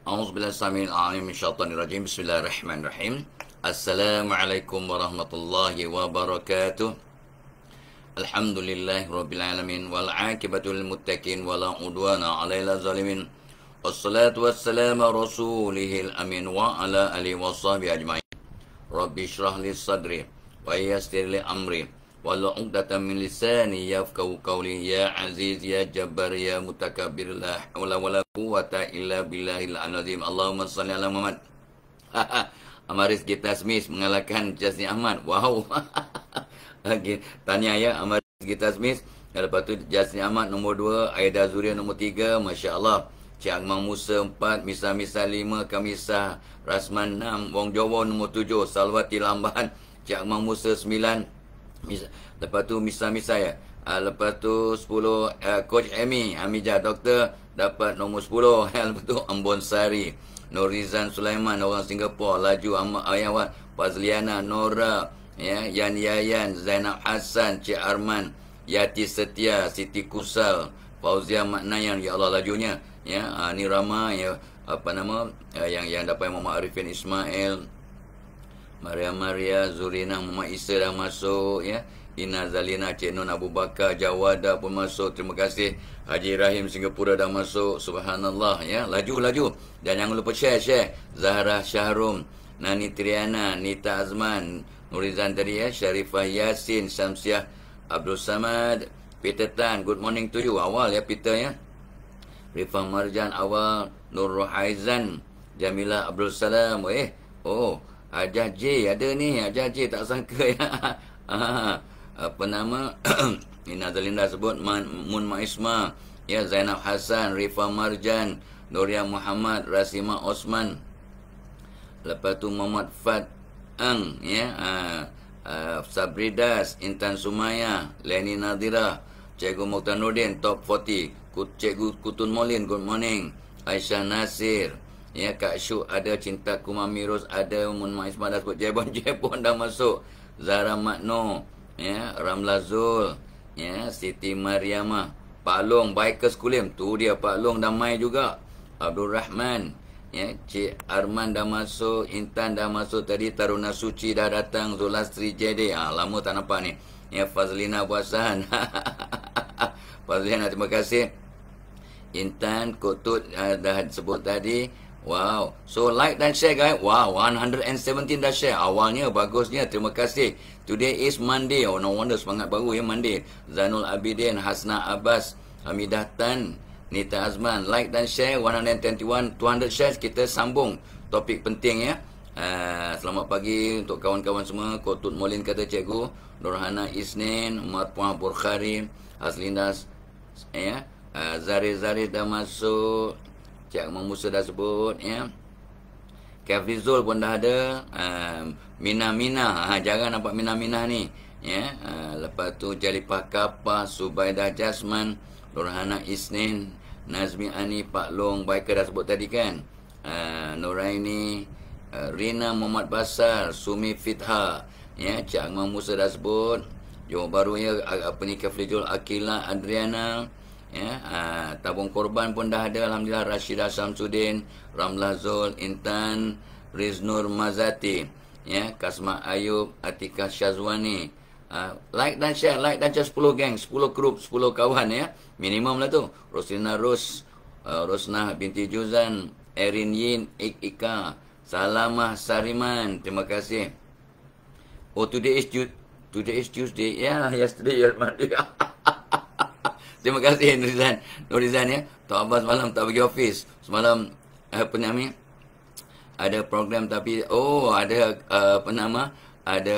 A'udzubillahi minasyaitonir rajim. Bismillahirrahmanirrahim. Assalamualaikum warahmatullahi wabarakatuh. Alhamdulillahirabbil alamin wal 'aqibatu lil muttaqin wala udwana 'alal zalimin. Wassalatu wassalamu ala rasulihil amin wa ala alihi washabihi ajmain. Rabbi shrah li sadri wa yassir li amri wahlul 'uqdatam min lisani yafqahu qawli. Ya aziz ya jabbar ya mutakabbir, la haula wala quwwata illa billahil azim. Allahumma shalli ala Muhammad. Amaris Gita Smith mengalahkan Jasni Ahmad. Wow. Lagi tanya ya, Amaris Gita Smith. Lepas tu Jasni Ahmad nombor 2, Aida Zuria nombor 3. Masya-Allah. Cik Akmal Musa 4, Misa 5, Kamisa Rasman 6, Wong Jowo nombor 7, Salwati Lamban, Cik Akmal Musa 9. Lepas tu Misa ya. Lepas tu 10, Coach Amy Hamijah Doktor dapat nombor 10. Lepas tu Ambon Sari, Norizan Sulaiman orang Singapura, Laju Ayawat, Fazliana Nora, ya, Yan Yayan, Zainab Hassan, Cik Arman, Yati Setia, Siti Kusal, Fauzia Maknayan, ya Allah lajunya, ya. Ni Rama, ya, apa nama, yang dapat Muhammad Arifin Ismail, Maria Zurina, Muhammad Isa dah masuk, ya. Ina Zalina, Cik Nun Abu Bakar, Jawada pun masuk. Terima kasih. Haji Rahim Singapura dah masuk. Subhanallah, ya. Laju. Dan jangan lupa share. Zahra Syahrum, Nani Triana, Nita Azman, Nurizan tadi, ya. Syarifah Yasin, Syamsiah Abdul Samad, Peter Tan, good morning to you. Awal ya Peter, ya. Rifah Marjan awal, Nur Rohaizan, Jamila Abdul Salam. Ajah J ada ni. Ajah J tak sangka, ya. Apa nama? Ina Zalinda sebut, Mun Maisma, ya, Zainab Hassan, Rifah Marjan, Nuria Muhammad, Rasima Osman. Lepas tu Muhammad Fat Ang, ya, Sabridas, Intan Sumaya, Leni Nadira, Cikgu Mokhtar Nordin, Top 40, Cikgu Kutun Molin, good morning, Aisyah Nasir, ya, Kak Syuk ada, Cinta Kumamirus ada, Mun Maisma dah sebut, Jebon dah masuk, Zara Makno, ya, Ramla Zul, ya, Siti Mariamah, Pak Long, Bikers Kulim, tu dia Pak Long dah mai juga, Abdul Rahman, ya, Cik Arman dah masuk, Intan dah masuk tadi, Taruna Suci dah datang, Zulastri JD, lama tak nampak ni, ya, Fazlina Buasan, Fazlina terima kasih, Intan, Kotut dah sebut tadi. Wow. So like dan share guys. Wow, 117 dah share. Awalnya bagusnya. Terima kasih. Today is Monday. Oh no wonder semangat baru ya Monday. Zanul Abidin, Hasna Abbas, Hamidah Tan, Nita Azman. Like dan share 121 200 shares. Kita sambung topik penting ya. Selamat pagi untuk kawan-kawan semua. Kotut Molin kata cikgu. Nurhana Isnin, Marpuah Burkhari, Haslindas, ya. Zari dah masuk. Cik Akmal Musa dah sebut, ya. Kafrizul pun dah ada. Mina. Jarang nampak Mina ni, ya. Lepas tu Jalipah Kapah, Subaidah Jasman, Nurhana Isnin, Nazmi Ani, Pak Long, Baika dah sebut tadi kan. Nuraini, Rina Muhammad Basar, Sumi Fitha, ya. Cik Akmal Musa dah sebut. Jom baru ya, apa ni, Kafrizul, Akila, Adriana, ya, tabung korban pun dah ada, alhamdulillah. Rashidah Samsudin, Ramlah Zul, Intan, Riznur Mazati, ya, Kasma Ayub, Atika Syazwani. Like dan share 10 geng, 10 grup, 10 kawan, ya, minimum lah tu. Roslina Rosnah binti Juzan, Erin Yin, Ika, Salamah Sariman, terima kasih. Today is Tuesday, ya, yesterday is Monday. Terima kasih Nurizan, ya. Tok Abbas malam tak pergi office. Semalam apa nama? Ada program tapi ada apa nama? Ada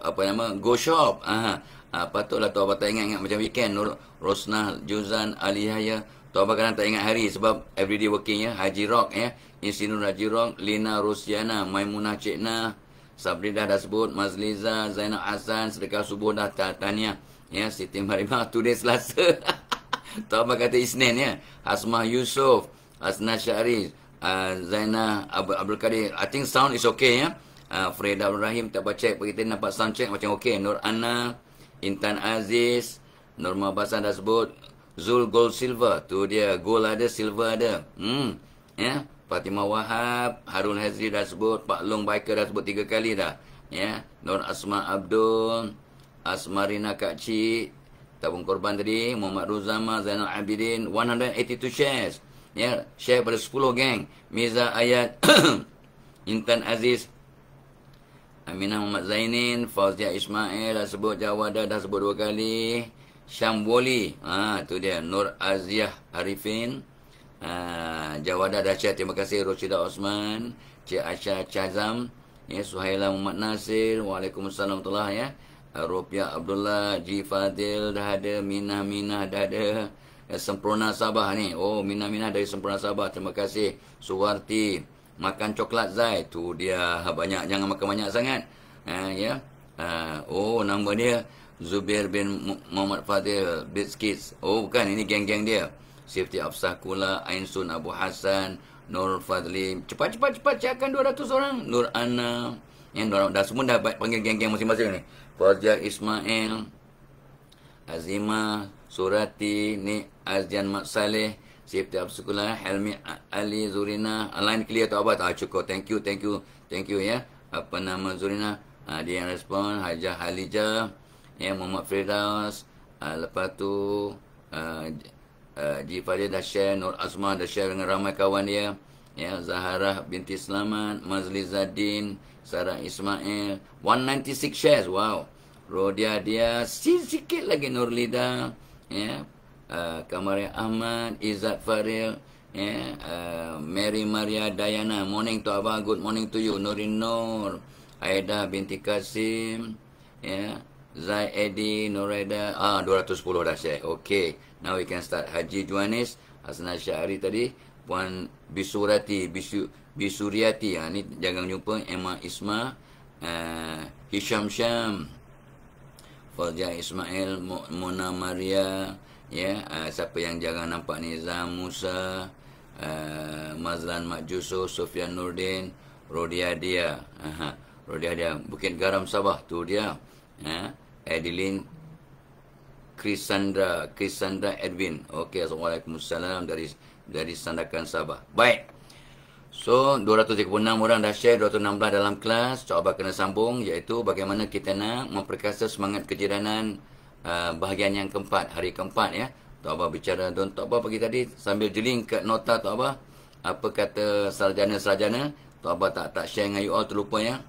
apa nama? Go shop. Patutlah Tok Abbas tak ingat macam weekend. Rosnah, Juzan, Alihaya. Tok Abbas kadang tak ingat hari sebab everyday working, ya. Haji Rock, ya. Insinur Haji Rock, Lina Rosiana, Maimunah Cikna, Sabridah dah sebut, Mazliza, Zainab Hassan, Sedekah Subuh dah tahniah. Ya, Siti Marimah, today Selasa. Tok Abbas kata Isnin, ya. Hasmah Yusof, Hasna Syarif, Zainah Abdul Kadir. I think sound is okay, ya. Freda Abdul Rahim tak baca, kita nampak sound check macam okay. Nur Anna, Intan Aziz, Norma Basan dah sebut, Zul Gold Silver. Tu dia, gold ada, silver ada. Ya, Fatimah Wahab, Harun Hazri dah sebut, Pak Long Biker dah sebut 3 kali dah. Ya, Nur Asma Abdul, Asmarina Kak Cik, tabung korban tadi, Muhammad Ruzama, Zainal Abidin, 182 shares. Ya, share pada 10 geng. Miza Ayat, Intan Aziz, Aminah Muhammad Zainin, Fauzia Ismail dah sebut, Jawada dah sebut 2 kali. Syamboli, tu dia, Nur Aziah Arifin, Jawada dah share, terima kasih. Roshida Osman, Cik Aisyah Chazam, ya, Suhaila Muhammad Nasir, Waalaikumsalam warahmatullahi, ya. Rupiah Abdullah, Ji Fadil dah ada, Minah dah ada. Sempurna Sabah ni. Oh, Minah dari Sempurna Sabah. Terima kasih. Suwarti, makan coklat Zai. Tu dia, banyak, jangan makan banyak sangat. Ya. Oh, nama dia Zubir bin Muhammad Fadil, Bits Kids. Oh, bukan, ini geng-geng dia. Sifti Afsah Kula, Ainsun Abu Hassan, Nur Fadli. Cepat, cakkan 200 orang. Nur Ana. Yang dah semua dah panggil geng-geng masing-masing ni. Fauzia Ismail, Azimah, Surati, ni Azjan Mat Saleh, Sifti Absukullah, Helmi Ali, Zurina. Line clear tu abad? Cukup. Thank you ya. Apa nama Zurina? Dia yang respon. Hajah Halijah, ya, Muhammad Firdaus. Lepas tu Ji Fadil dah share, Nur Azmah dah share dengan ramai kawan dia. Ya, Zaharah binti Selamat, Mazli Zadin, Sarah Ismail, 196 shares. Wow. Rodia dia sikit lagi, Nurlida, ya. Kamaria Ahmad, Izzat Faril, ya. Mary Maria Dayana, morning to Abah, good morning to you. Nurin Nur, Aida binti Kasim, ya. Zai Edi, Nureda, 210 dah share. Okay, now we can start. Haji Juanis, Hasnah Syahri tadi, Puan Bisurati, Bisuriati, ni jangan jumpa. Emma Isma, Hisham Syam, Fauzia Ismail, Mona Maria, ya. Siapa yang jangan nampak ni? Zam Musa, Mazlan Mak Juso, Sofian Nurdin, Rodia dia, Bukit Garam Sabah, tu dia. Adeline Krisandra Edwin. Okey, Assalamualaikum dari Sandakan Sabah. Baik. So, 236 orang dah share, 216 dalam kelas. Cuba kena sambung, iaitu bagaimana kita nak memperkasa semangat kejiranan bahagian yang keempat, hari keempat, ya. Tok Abah bicara, Tok Abah pagi tadi sambil jeling kat nota Tok Abah. Apa kata sarjana-sarjana? Tok Abah tak share dengan you all, terlupa, ya.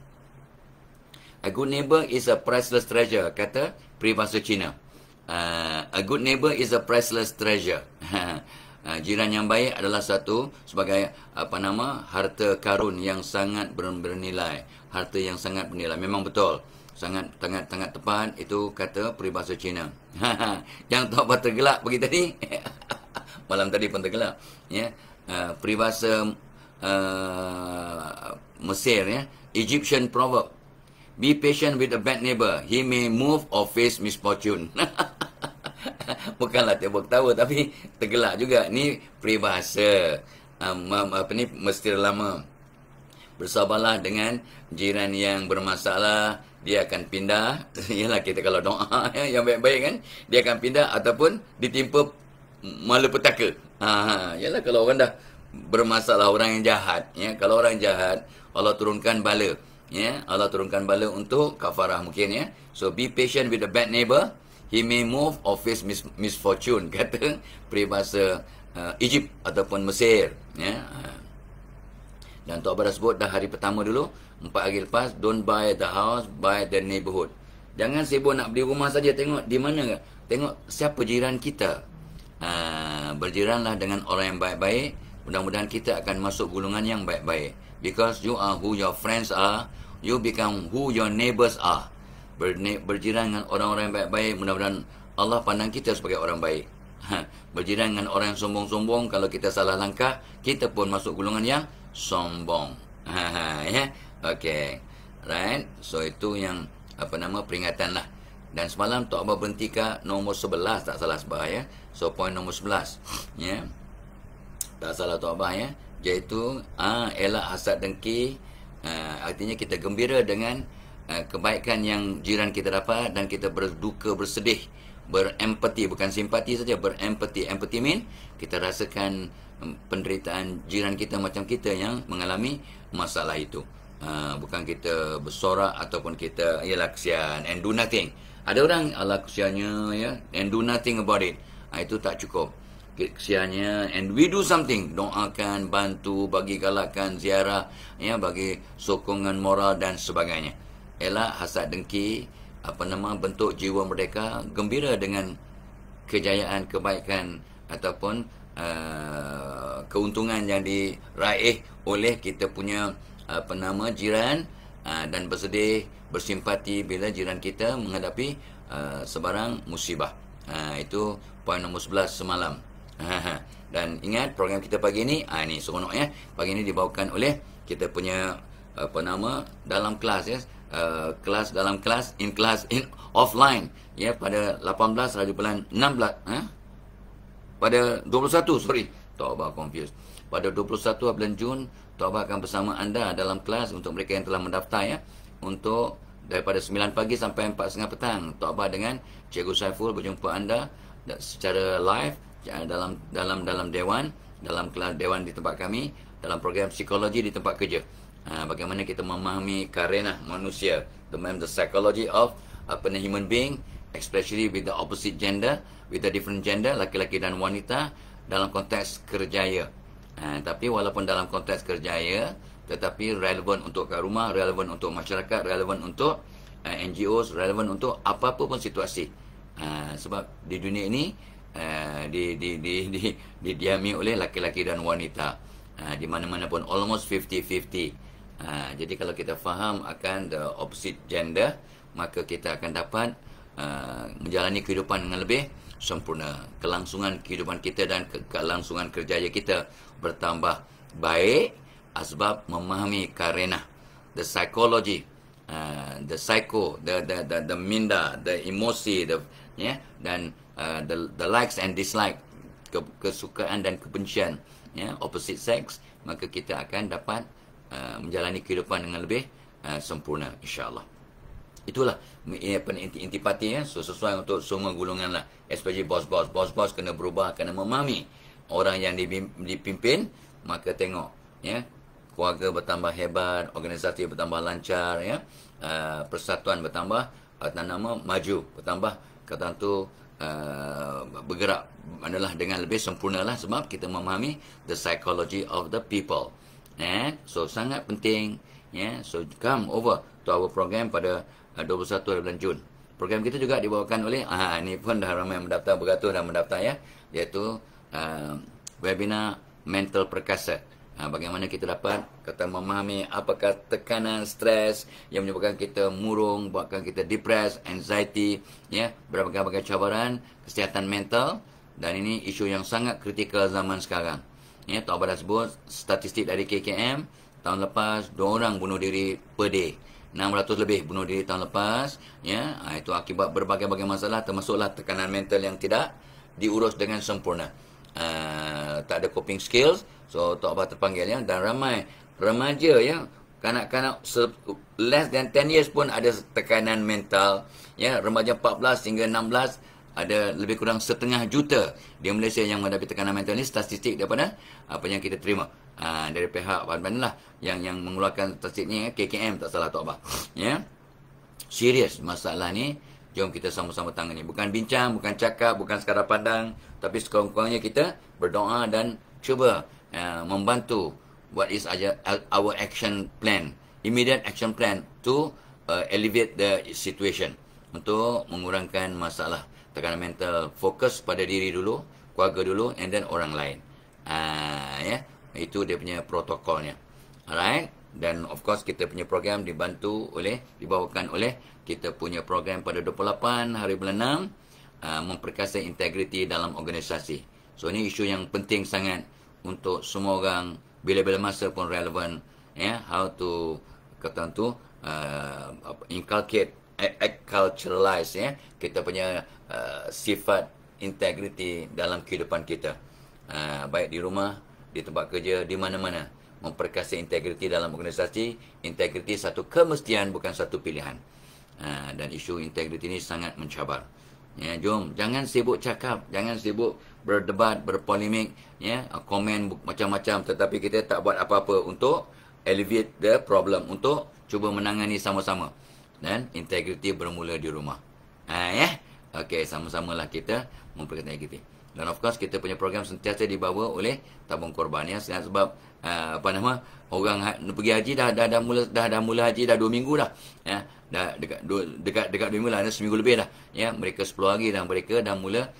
A good neighbor is a priceless treasure, kata peribahasa Cina. A good neighbor is a priceless treasure. Jiran yang baik adalah satu sebagai harta karun yang sangat bernilai. Harta yang sangat bernilai. Memang betul. Sangat tepat itu kata peribahasa Cina. Yang tak apa tergelak pagi tadi. Malam tadi pun tergelak. Ya. Peribahasa Mesir, ya. Egyptian proverb. Be patient with a bad neighbor. He may move or face misfortune. Bukanlah tiap ketawa, tapi tergelak juga. Ni peribahasa Mesir lama. Bersabarlah dengan jiran yang bermasalah. Dia akan pindah. Yalah, kita kalau doa yang baik-baik kan, dia akan pindah ataupun ditimpa malapetaka. Yalah, kalau orang dah bermasalah, orang yang jahat, ya. Kalau orang jahat, Allah turunkan bala. Ya, Allah turunkan bala untuk kafarah mungkin, ya. So be patient with the bad neighbor. He may move or face misfortune, kata peribahasa Egypt ataupun Mesir, ya. Dan Tok Abah dah sebut dah hari pertama dulu, 4 hari lepas, don't buy the house, buy the neighborhood. Jangan sibuk nak beli rumah saja, tengok di mana, tengok siapa jiran kita. Berjiranlah dengan orang yang baik-baik. Mudah-mudahan kita akan masuk golongan yang baik-baik. Because you are who your friends are, you become who your neighbors are. Berjiran dengan orang-orang yang baik-baik, mudah-mudahan Allah pandang kita sebagai orang baik. Berjiran dengan orang yang sombong-sombong, kalau kita salah langkah, kita pun masuk golongan yang sombong. Ya, okay, right. So itu yang peringatan lah. Dan semalam Tok Abah berhenti kat nombor 11, tak salah sebab, ya. So point nombor 11, ya. Tak salah Tok Abah, ya. Iaitu elak hasad dengki. Artinya kita gembira dengan kebaikan yang jiran kita dapat, dan kita berduka bersedih berempati, bukan simpati saja, berempati. Empati mean kita rasakan penderitaan jiran kita macam kita yang mengalami masalah itu. Bukan kita bersorak ataupun kita ialah kesian and do nothing. Ada orang ala kesiannya ya and do nothing about it. Itu tak cukup. Kesiannya and we do something, doakan, bantu, bagi galakan, ziarah ya, bagi sokongan moral dan sebagainya. Ialah hasad dengki, bentuk jiwa mereka gembira dengan kejayaan, kebaikan ataupun keuntungan yang diraih oleh kita punya jiran, dan bersedih, bersimpati bila jiran kita menghadapi sebarang musibah. Itu poin nombor 11 semalam. Dan ingat program kita pagi ni, ini seronok ya. Pagi ni dibawakan oleh kita punya dalam kelas ya. Kelas dalam kelas, in offline ya, pada 18 Radio Pelan 16 pada 21, sorry, Tok Abah confused. Pada 21 bulan Jun, Tok Abah akan bersama anda dalam kelas untuk mereka yang telah mendaftar ya, untuk daripada 9 pagi sampai 4.30 petang. Tok Abah dengan Cikgu Saiful berjumpa anda secara live dalam dewan, dalam kelas dewan di tempat kami, dalam program psikologi di tempat kerja. Bagaimana kita memahami karena manusia, the psychology of human being, especially with the opposite gender, with the different gender, laki-laki dan wanita, dalam konteks kerjaya. Tapi walaupun dalam konteks kerjaya, tetapi relevan untuk kat rumah, relevan untuk masyarakat, relevan untuk NGOs, relevan untuk apa-apa pun situasi. Sebab di dunia ini didiami oleh laki-laki dan wanita. Di mana-mana pun almost 50-50. Jadi kalau kita faham akan the opposite gender, maka kita akan dapat menjalani kehidupan dengan lebih sempurna. Kelangsungan kehidupan kita dan kelangsungan kerjaya kita bertambah baik sebab memahami karena the psychology, the psycho, the minda, the emosi, dan the likes and dislike, kesukaan dan kebencian opposite sex, maka kita akan dapat menjalani kehidupan dengan lebih sempurna, insya-Allah. Itulah intipati ya, sesuai untuk semua golongan lah, especially bos-bos kena berubah, kena memahami orang yang dipimpin, maka tengok ya, keluarga bertambah hebat, organisasi bertambah lancar ya, persatuan bertambah maju, bertambah kata tu bergerak adalah dengan lebih sempurna lah, sebab kita memahami the psychology of the people. So sangat penting ya. So come over to our program pada 21 bulan Jun. Program kita juga dibawakan oleh ini pun dah ramai mendaftar, beratus dah mendaftar ya, iaitu webinar mental perkasa. Bagaimana kita dapat memahami apakah tekanan, stres yang menyebabkan kita murung, buatkan kita depressed, anxiety ya, berbagai-bagai cabaran kesihatan mental, dan ini isu yang sangat kritikal zaman sekarang. Ya, Tok Abah dah sebut statistik dari KKM tahun lepas, 2 orang bunuh diri per day. 600 lebih bunuh diri tahun lepas. Ya, itu akibat berbagai-bagai masalah, termasuklah tekanan mental yang tidak diurus dengan sempurna. Tak ada coping skills. So Tok Abah terpanggil ya, dan ramai remaja ya, kanak-kanak less than 10 years pun ada tekanan mental. Ya, remaja 14 hingga 16 ada lebih kurang 1.5 juta di Malaysia yang menghadapi tekanan mental. Ini statistik daripada apa yang kita terima dari pihak lah yang mengeluarkan statistik ni, KKM tak salah Tok Abah ya. Serius masalah ni, jom kita sama-sama tangani. Bukan bincang, bukan cakap, bukan sekadar pandang, tapi sekurang-kurangnya kita berdoa dan cuba membantu what is our action plan, immediate action plan to alleviate the situation, untuk mengurangkan masalah tekanan mental. Fokus pada diri dulu, keluarga dulu, and then orang lain. Ya, itu dia punya protokolnya. Alright, dan of course kita punya program dibawakan oleh kita punya program pada 28 hari bulan 6, memperkasa integriti dalam organisasi. So ini isu yang penting sangat untuk semua orang, bila-bila masa pun relevan ya, how to inculcate, culturalize ya, kita punya sifat integriti dalam kehidupan kita, baik di rumah, di tempat kerja, di mana-mana. Memperkasa integriti dalam organisasi. Integriti satu kemestian, bukan satu pilihan. Dan isu integriti ini sangat mencabar. Ya, jom, jangan sibuk cakap, jangan sibuk berdebat, berpolemik, ya, komen macam-macam, tetapi kita tak buat apa-apa untuk alleviate the problem, untuk cuba menangani sama-sama. Dan integriti bermula di rumah. Ya. Okey, sama-samalah kita memperkenalkan integriti. Dan of course kita punya program sentiasa dibawa oleh tabung korban, ya, sebab orang pergi haji dah mula haji dah 2 minggu dah, ya, dah dekat 2 minggu lah, seminggu lebih dah, ya, mereka 10 hari dan mereka dah mula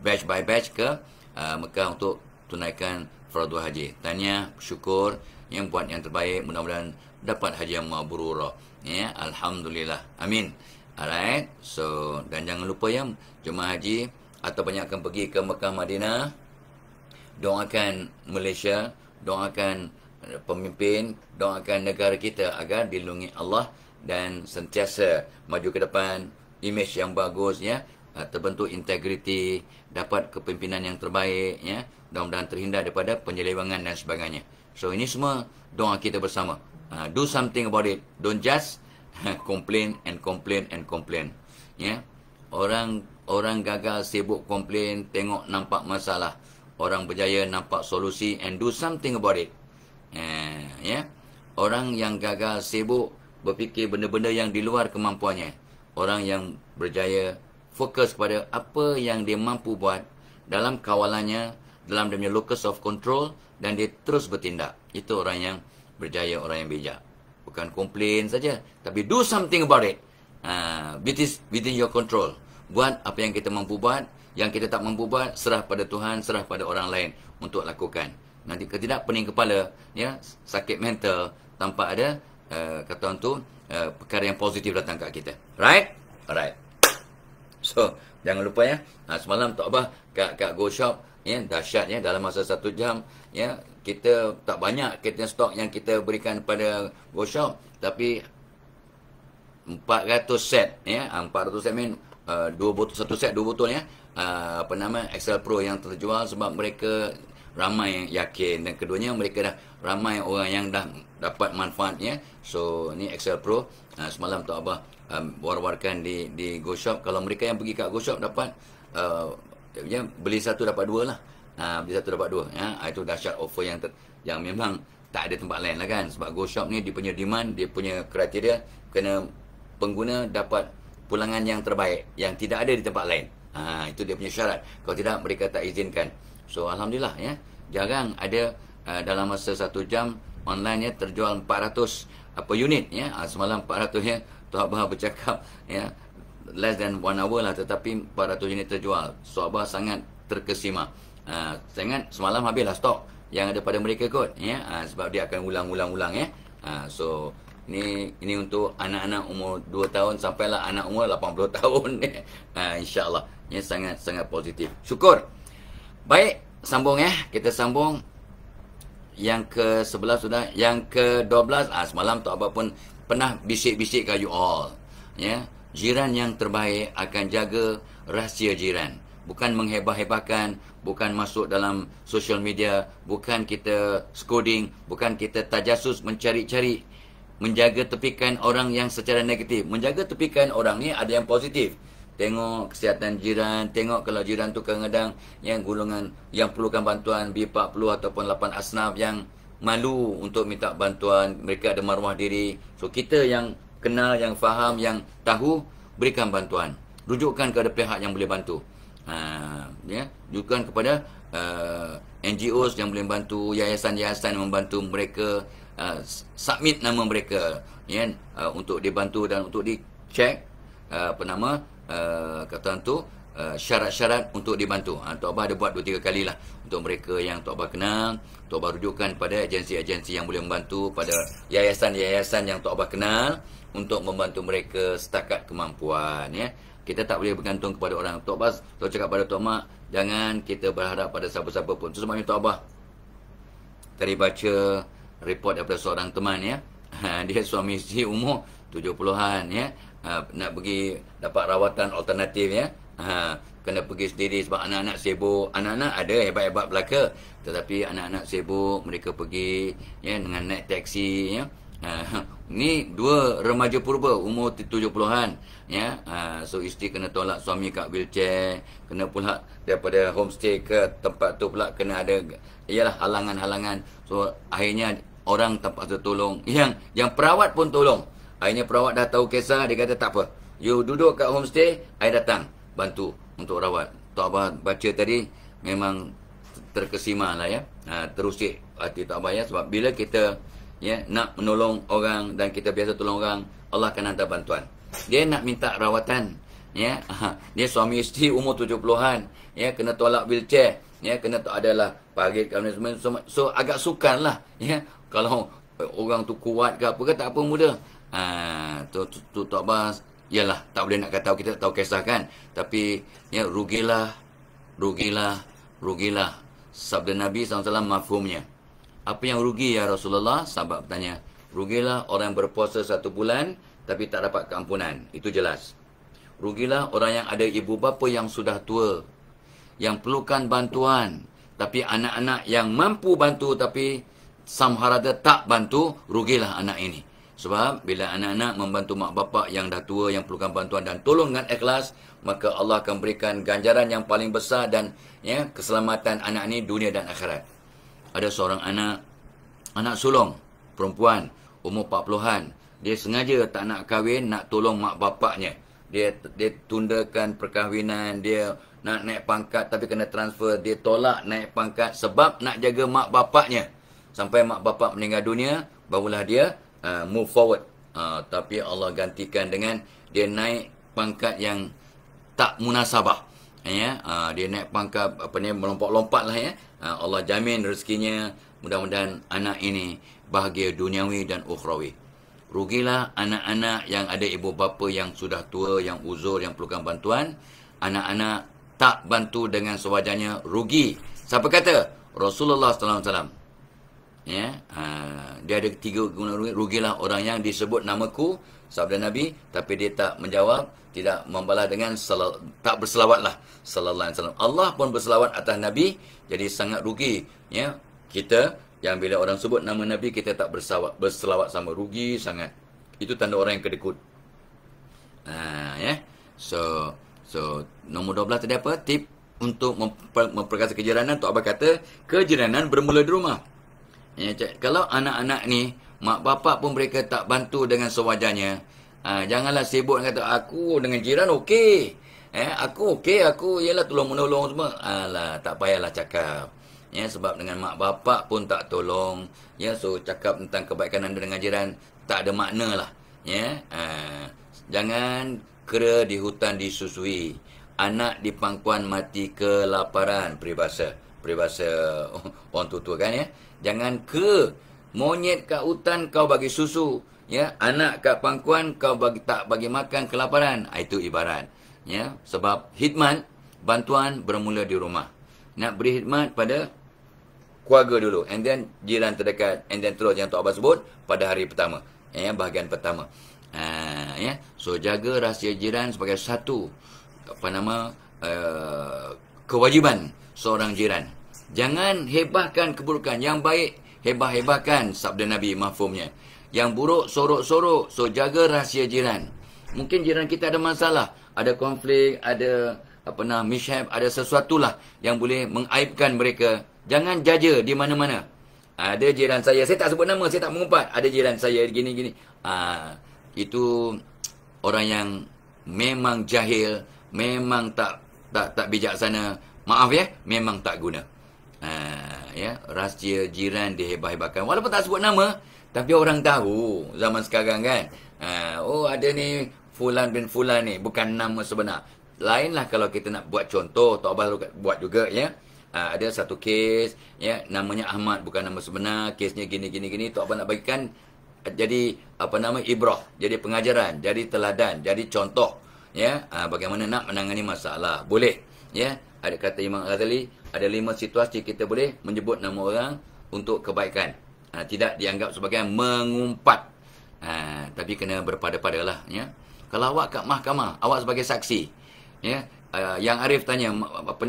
batch by batch ke Mekah untuk tunaikan fardu haji. Tahniah, syukur, yang buat yang terbaik, mudah-mudahan dapat haji yang mabrurah, ya, alhamdulillah, amin. Alright, so, dan jangan lupa ya, jemaah haji atau banyak akan pergi ke Mekah Madinah, doakan Malaysia, doakan pemimpin, doakan negara kita agar dilindungi Allah dan sentiasa maju ke depan, image yang bagus, ya, terbentuk integriti, dapat kepimpinan yang terbaik, ya, mudah-mudahan terhindar daripada penyelewengan dan sebagainya. So ini semua doa kita bersama. Do something about it. Don't just complain and complain and complain. Ya, orang gagal sibuk komplain, tengok nampak masalah. Orang berjaya nampak solusi and do something about it. Ya, orang yang gagal sibuk berfikir benda-benda yang di luar kemampuannya. Orang yang berjaya fokus kepada apa yang dia mampu buat dalam kawalannya, dalam dia punya locus of control, dan dia terus bertindak. Itu orang yang berjaya, orang yang bijak. Bukan komplain saja, tapi do something about it. It is within your control. Buat apa yang kita mampu buat, yang kita tak mampu buat, serah pada Tuhan, serah pada orang lain untuk lakukan. Nanti ketidak pening kepala, ya, sakit mental, tanpa ada kata orang tu perkara yang positif datang kat kita. Right? Alright. So, jangan lupa, ya, semalam Tok Abah kat Go Shop, ya, dahsyat, ya, dalam masa 1 jam, ya, kita tak banyak kita stok yang kita berikan pada Go Shop, tapi 400 set, ya, 400 set mean 2 botol, 1 set 2 botol, ya, Excel Pro yang terjual sebab mereka ramai yang yakin, dan keduanya mereka dah ramai orang yang dah dapat manfaatnya. So ni Excel Pro, semalam Tok Abah war-warkan di Go Shop. Kalau mereka yang pergi kat Go Shop dapat ya, beli 1 dapat 2 lah. Beli 1 dapat 2, ya. Itu dahsyat offer yang memang tak ada tempat lain lah kan. Sebab Go Shop ni dia punya demand, dia punya kriteria kena pengguna dapat pulangan yang terbaik yang tidak ada di tempat lain. Itu dia punya syarat. Kalau tidak, mereka tak izinkan. So alhamdulillah, ya, jarang ada dalam masa 1 jam online, ya, terjual 400 unit, ya. Semalam 400, ya, Tok Abah bercakap, ya, less than 1 hour lah, tetapi 400 unit terjual. So Abah sangat terkesima. Sangat, semalam habislah stok yang ada pada mereka kot, ya, sebab dia akan ulang-ulang, ya. So ini untuk anak-anak umur 2 tahun sampailah anak umur 80 tahun. InsyaAllah, ya, sangat positif. Syukur. Baik, sambung, ya. Kita sambung yang ke-11 sudah, yang ke-12. Semalam Tok Abah pun pernah bisik-bisik ke you all, ya. Jiran yang terbaik akan jaga rahsia jiran. Bukan menghebah-hebahkan, bukan masuk dalam social media, bukan kita scolding, bukan kita tajasus mencari-cari, menjaga tepikan orang yang secara negatif. Menjaga tepikan orang ni ada yang positif. Tengok kesihatan jiran, tengok kalau jiran tu kadang-kadang yang golongan yang perlukan bantuan B40 ataupun 8 asnaf yang malu untuk minta bantuan, mereka ada maruah diri. So kita yang kenal, yang faham, yang tahu, berikan bantuan. Rujukkan kepada pihak yang boleh bantu. Ya, rujukan kepada NGOs yang boleh bantu, yayasan-yayasan yang membantu mereka, submit nama mereka, ya, untuk dibantu dan untuk dicek kata tu syarat-syarat untuk dibantu. Tok Abah ada buat 2-3 kali lah untuk mereka yang Tok Abah kenal. Tok Abah rujukkan pada agensi-agensi yang boleh membantu, pada yayasan-yayasan yang Tok Abah kenal untuk membantu mereka setakat kemampuan, ya. Kita tak boleh bergantung kepada orang. Tok Abah cakap pada Tok Mak, jangan kita berharap pada siapa-siapa pun. Itu sebabnya Tok Abah tadi baca report daripada seorang teman, ya. Dia suami isteri umur 70-an, ya. Nak pergi dapat rawatan alternatif, ya. Kena pergi sendiri sebab anak-anak sibuk. Anak-anak ada hebat-hebat belaka, tetapi anak-anak sibuk, mereka pergi, ya, dengan naik taksi, ya. Ni dua remaja purba umur 70-an, ya. So isteri kena tolak suami kat wheelchair, kena pula daripada homestay ke tempat tu pula kena ada ialah halangan-halangan. So akhirnya orang terpaksa tolong. Yang perawat pun tolong. Akhirnya perawat dah tahu kisah, dia kata tak apa. You duduk kat homestay, I datang bantu untuk rawat. Tok Abah baca tadi memang terkesima lah, ya. Terusik hati Tok Abah, ya. Sebab bila kita nak menolong orang dan kita biasa tolong orang, Allah akan hantar bantuan. Dia nak minta rawatan, ya. Dia suami isteri umur 70-an, ya, kena tolak wheelchair, ya, kena adalah parit semua. So agak sukan lah, ya. Kalau orang tu kuat ke apa ke, tak apa mudah. Tu Tok Abah, yalah, tak boleh nak kata kita tahu kisah kan. Tapi ya, rugilah sabda Nabi SAW mafhumnya. Apa yang rugi ya Rasulullah? Sahabat bertanya. Rugilah orang yang berpuasa 1 bulan tapi tak dapat keampunan. Itu jelas. Rugilah orang yang ada ibu bapa yang sudah tua, yang perlukan bantuan, tapi anak-anak yang mampu bantu tapi samharada tak bantu. Rugilah anak ini. Sebab bila anak-anak membantu mak bapak yang dah tua, yang perlukan bantuan dan tolong dengan ikhlas, maka Allah akan berikan ganjaran yang paling besar dan keselamatan anak ini dunia dan akhirat. Ada seorang anak sulung perempuan umur 40-an. Dia sengaja tak nak kahwin, nak tolong mak bapaknya. Dia tundakan perkahwinan, dia nak naik pangkat tapi kena transfer, dia tolak naik pangkat sebab nak jaga mak bapaknya. Sampai mak bapak meninggal dunia, barulah dia move forward. Tapi Allah gantikan dengan dia naik pangkat yang tak munasabah. Dia naik pangkat melompat-lompat lah, ya. Allah jamin rezekinya. Mudah-mudahan anak ini bahagia duniawi dan ukhrawi. Rugilah anak-anak yang ada ibu bapa yang sudah tua, yang uzur, yang perlukan bantuan. Anak-anak tak bantu dengan sewajarnya, rugi. Siapa kata? Rasulullah SAW. Ya, dia ada 3 guna rugi. Rugilah orang yang disebut namaku, sabda Nabi, tapi dia tak menjawab, tidak membalas dengan tak berselawatlah sallallahu alaihi wasallam. Allah pun berselawat atas Nabi, jadi sangat rugi, ya. Kita yang bila orang sebut nama Nabi kita tak berselawat sama, rugi sangat. Itu tanda orang yang kedekut. Ya. So nombor 12 tadi apa? Tip untuk memperkasa kejiranan. Tok Abah kata kejiranan bermula di rumah. Ya, kalau anak-anak ni mak bapak pun mereka tak bantu dengan sewajarnya, janganlah sibuk kata aku dengan jiran okey. Aku okey, aku ialah tolong-menolong semua. Alah, tak payahlah cakap. Ya, sebab dengan mak bapak pun tak tolong. Ya, so cakap tentang kebaikan anda dengan jiran tak ada makna lah. Ya, jangan kera di hutan disusui. Anak di pangkuan mati kelaparan. Peribahasa orang tua kan, ya. Jangan ke monyet kat hutan kau bagi susu, ya. Anak kat pangkuan kau tak bagi makan kelaparan. Itu ibarat, ya. Sebab khidmat bantuan bermula di rumah. Nak beri khidmat pada keluarga dulu, and then jiran terdekat, and then terus yang Tok Abah sebut pada hari pertama, ya, bahagian pertama. Ya. So jaga rahsia jiran sebagai satu kewajiban seorang jiran. Jangan hebahkan keburukan. Yang baik hebah-hebahkan, sabda Nabi mafhumnya. Yang buruk sorok-sorok. So jaga rahsia jiran. Mungkin jiran kita ada masalah, ada konflik, ada mishap, ada sesuatulah yang boleh mengaibkan mereka. Jangan jaja di mana-mana. Ada jiran saya tak sebut nama, saya tak mengumpat. Ada jiran saya gini-gini. Itu orang yang memang jahil, memang tak bijaksana. Maaf, ya, memang tak guna. Ya, rahsia jiran dihebah-hebahkan. Walaupun tak sebut nama, tapi orang tahu zaman sekarang kan. Ada ni Fulan bin Fulan ni, bukan nama sebenar. Lainlah kalau kita nak buat contoh, Tok Abah buat juga, ya. Ada satu kes, ya, namanya Ahmad, bukan nama sebenar, kesnya gini. Tok Abah nak bagikan jadi ibrah, jadi pengajaran, jadi teladan, jadi contoh, ya. Bagaimana nak menangani masalah. Boleh, ya. Ada kata Imam Ghazali, ada 5 situasi kita boleh menyebut nama orang untuk kebaikan. Tidak dianggap sebagai mengumpat. Tapi kena berpada-padalah, ya. Kalau awak kat mahkamah, awak sebagai saksi, ya. Yang Arif tanya,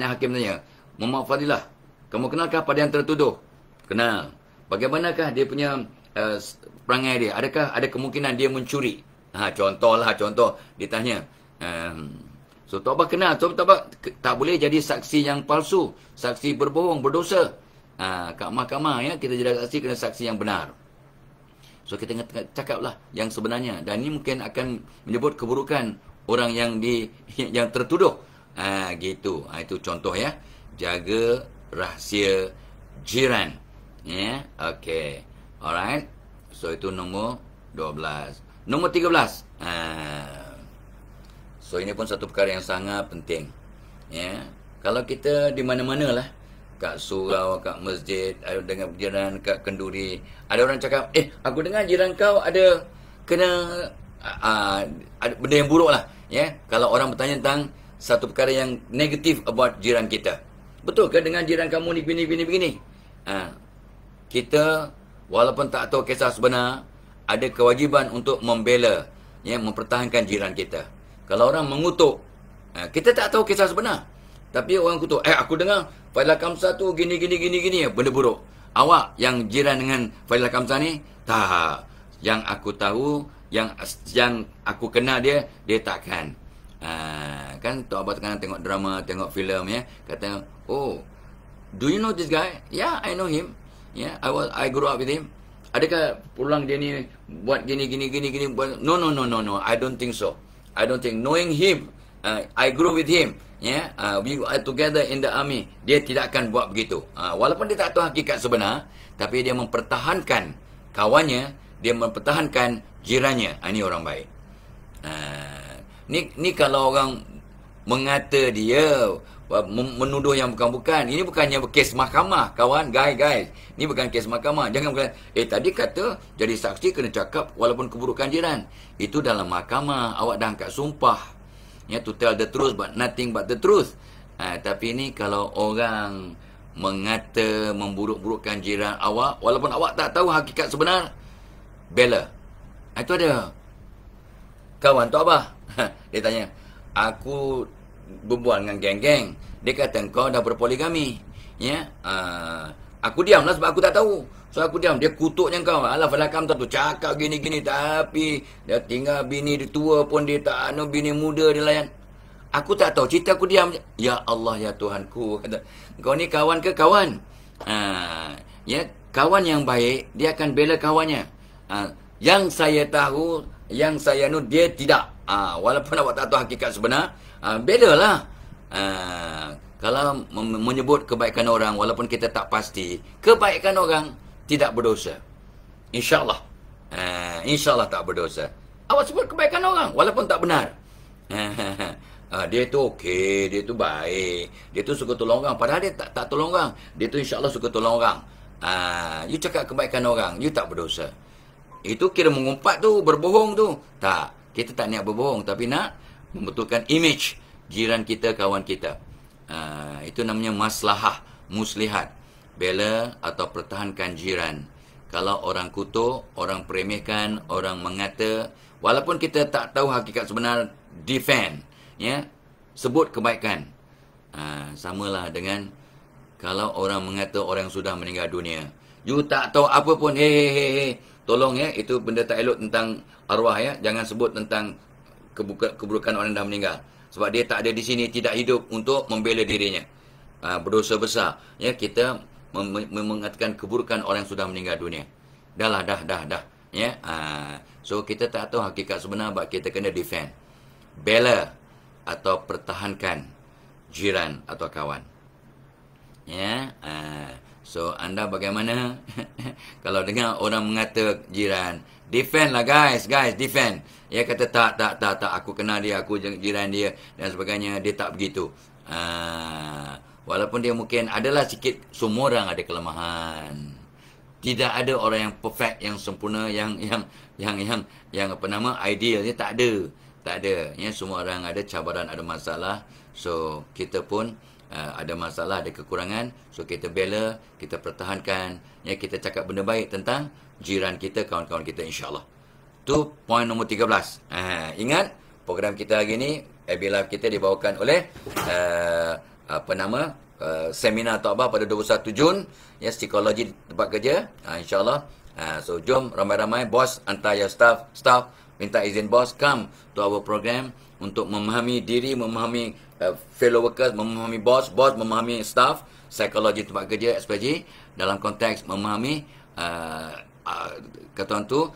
hakim tanya, Muhammad Fadilah, kamu kenalkah pada yang tertuduh? Kenal. Bagaimanakah dia punya perangai dia? Adakah ada kemungkinan dia mencuri? Contoh dia tanya. So taubat kena, taubat tak boleh jadi saksi yang palsu, saksi berbohong, berdosa. Kat mahkamah ya, kita jadi saksi kena saksi yang benar. So kita cakaplah yang sebenarnya, dan ini mungkin akan menyebut keburukan orang yang yang tertuduh. Gitu. Itu contoh ya. Jaga rahsia jiran. Ya, okey. Alright. So itu nombor 12. Nombor 13. So ini pun satu perkara yang sangat penting. Ya. Kalau kita di mana-mana lah, kat surau, kat masjid, ada dengan jiran, kat kenduri, ada orang cakap, aku dengar jiran kau ada kena ada benda yang buruk lah. Ya. Kalau orang bertanya tentang satu perkara yang negatif about jiran kita. Betul ke dengan jiran kamu ni begini? Kita walaupun tak tahu kisah sebenar, ada kewajiban untuk membela, ya, mempertahankan jiran kita. Kalau orang mengutuk, kita tak tahu kisah sebenar, tapi orang kutuk, aku dengar Failah Kamsah tu gini, benda buruk. Awak yang jiran dengan Failah Kamsah ni, tak. Yang aku tahu, yang aku kenal dia takkan. Kan Tok Abah tengah tengok drama, tengok filem ya, kata, do you know this guy? Yeah, I know him. Yeah, I grew up with him. Adakah pulang dia ni buat gini buat? No, I don't think so. I don't think, knowing him, I grew with him. Yeah, we are together in the army. Dia tidak akan buat begitu. Walaupun dia tak tahu hakikat sebenar, tapi dia mempertahankan kawannya, dia mempertahankan jirannya. Ini orang baik. Ni kalau orang mengata dia, menuduh yang bukan-bukan, ini bukannya kes mahkamah, kawan, guys. Ini bukan kes mahkamah. Jangan berkata, tadi kata jadi saksi kena cakap walaupun keburukan jiran. Itu dalam mahkamah, awak dah angkat sumpah. Ya, to tell the truth but nothing but the truth. Tapi ni kalau orang mengata, memburuk-burukkan jiran awak, walaupun awak tak tahu hakikat sebenar, bela. Itu ada kawan Tok Abah. Dia tanya, aku berbual dengan geng-geng. Dia kata kau dah berpoligami. Ya, aku diamlah sebab aku tak tahu. So aku diam. Dia kutuknya kau. Alah Failah Kamsah tu cakap gini-gini, tapi dia tinggal bini dia tua pun dia tak bini muda dia layan. Aku tak tahu cerita, aku diam. Ya Allah, ya Tuhanku. Kata, kau ni kawan ke kawan? Ya, kawan yang baik dia akan bela kawannya. Yang saya tahu, yang saya dia tidak. Walaupun awak tak tahu hakikat sebenar, bedalah. Kalau menyebut kebaikan orang, walaupun kita tak pasti, kebaikan orang tidak berdosa. InsyaAllah. InsyaAllah tak berdosa. Awak sebut kebaikan orang, walaupun tak benar. Dia tu okey, dia tu baik, dia tu suka tolong orang. Padahal dia tak tolong orang. Dia tu insyaAllah suka tolong orang. You cakap kebaikan orang, you tak berdosa. Itu kira mengumpat tu, berbohong tu. Tak. Kita tak niat berbohong, tapi nak membetulkan image jiran kita, kawan kita. Itu namanya maslahah, muslihat. Bela atau pertahankan jiran. Kalau orang kutuk, orang peremehkan, orang mengata, walaupun kita tak tahu hakikat sebenar, defend. Ya, sebut kebaikan. Samalah dengan kalau orang mengata orang yang sudah meninggal dunia. You tak tahu apa pun, hey. Tolong ya, itu benda tak elok tentang arwah ya. Jangan sebut tentang keburukan orang yang dah meninggal. Sebab dia tak ada di sini, tidak hidup untuk membela dirinya. Berdosa besar. Ya, kita mengatakan keburukan orang yang sudah meninggal dunia. Dah. Ya. So kita tak tahu hakikat sebenar, but kita kena defend. Bela atau pertahankan jiran atau kawan. Ya. So, anda bagaimana? Kalau dengar orang mengata jiran, defend lah guys, defend. Dia kata tak, aku kenal dia, aku jiran dia dan sebagainya. Dia tak begitu. Walaupun dia mungkin adalah sikit, semua orang ada kelemahan. Tidak ada orang yang perfect, yang sempurna, yang ideal. Dia tak ada. Ya, semua orang ada cabaran, ada masalah. So, kita pun ada masalah, ada kekurangan. So kita bela, kita pertahankan. Ya, kita cakap benda baik tentang jiran kita, kawan-kawan kita, insyaAllah. Itu poin nombor 13. Ingat, program kita hari ni, Live kita dibawakan oleh seminar Tok Abah pada 21 Jun. Ya, psikologi tempat kerja. InsyaAllah So jom ramai-ramai, bos hantar your staff minta izin bos come to our program untuk memahami diri, memahami fellow workers, memahami bos memahami staff, psikologi tempat kerja SPG, dalam konteks memahami kata orang tu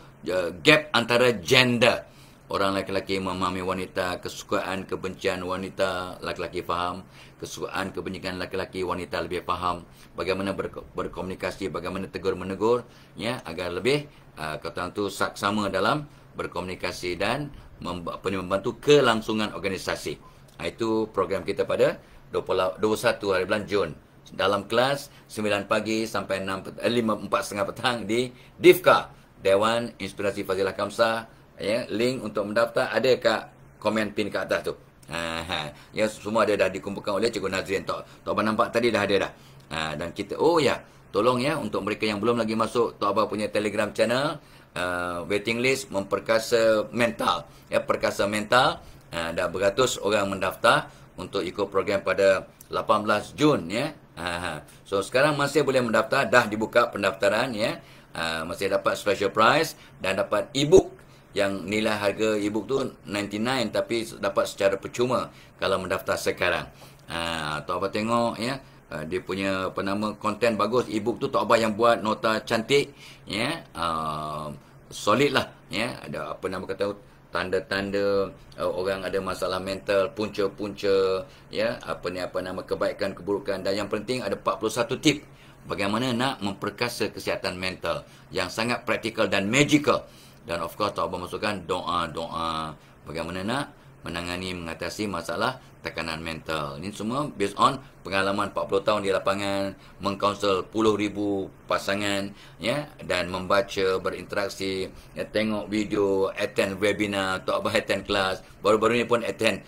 gap antara gender. Orang lelaki memahami wanita, kesukaan, kebencian wanita, lelaki faham. Kesukaan, kebencian lelaki, wanita lebih faham. Bagaimana berkomunikasi, bagaimana tegur-menegur, ya, agar lebih kata orang tu saksama dalam berkomunikasi dan membantu kelangsungan organisasi. Itu program kita pada 21 hari bulan Jun. Dalam kelas 9 pagi sampai 4:30 petang di DIFKA, Dewan Inspirasi Fazilah Kamsah. Ya, link untuk mendaftar ada kat komen pin kat atas tu. Ya, semua ada dah dikumpulkan oleh Cikgu Nazrin. Tok Abang nampak tadi dah ada dah. Dan kita, tolong ya, untuk mereka yang belum lagi masuk Tok Abang punya Telegram channel, waiting list memperkasa mental. Ya, perkasa mental. Dah beratus orang mendaftar untuk ikut program pada 18 Jun ya. So sekarang masih boleh mendaftar, dah dibuka pendaftaran ya. Masih dapat special prize dan dapat e-book yang nilai harga e-book tu 99 tapi dapat secara percuma kalau mendaftar sekarang. Tok Abang tengok ya, dia punya konten bagus, e-book tu Tok Abang yang buat, nota cantik ya, solid lah ya. Ada tanda-tanda orang ada masalah mental, punca-punca ya, kebaikan, keburukan, dan yang penting ada 41 tip bagaimana nak memperkasa kesihatan mental yang sangat praktikal dan magical. Dan of course Tok Abang masukkan doa-doa bagaimana nak mengatasi masalah tekanan mental. Ini semua based on pengalaman 40 tahun di lapangan, mengkonsel puluh ribu pasangan ya, dan membaca, berinteraksi, ya, tengok video, attend webinar, Tok Abang attend kelas. Baru-baru ni pun attend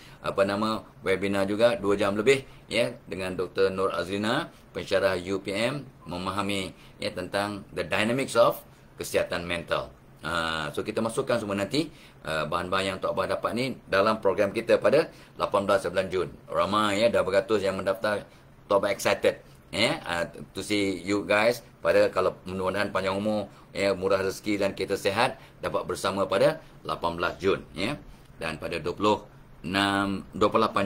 webinar juga 2 jam lebih ya, dengan Dr. Nur Azrina, pensyarah UPM, memahami ya tentang the dynamics of kesihatan mental. So kita masukkan semua nanti bahan-bahan yang Tok Abang dapat ni dalam program kita pada 18 bulan Jun. Ramai ya, dah beratus yang mendaftar. Tok Abang excited ya, to see you guys pada, kalau mudah-mudahan panjang umur ya, murah rezeki dan kita sihat, dapat bersama pada 18 Jun ya. Dan pada 28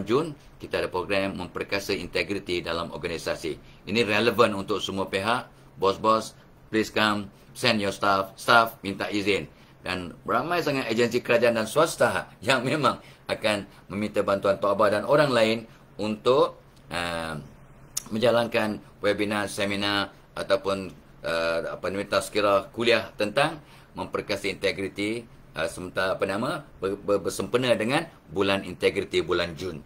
Jun kita ada program memperkasa integriti dalam organisasi. Ini relevan untuk semua pihak. Bos-bos, please come, send your staff minta izin. Dan ramai sangat agensi kerajaan dan swasta yang memang akan meminta bantuan Tok Abang dan orang lain untuk menjalankan webinar, seminar ataupun tazkirah kuliah tentang memperkasa integriti sementara bersempena dengan bulan integriti bulan Jun.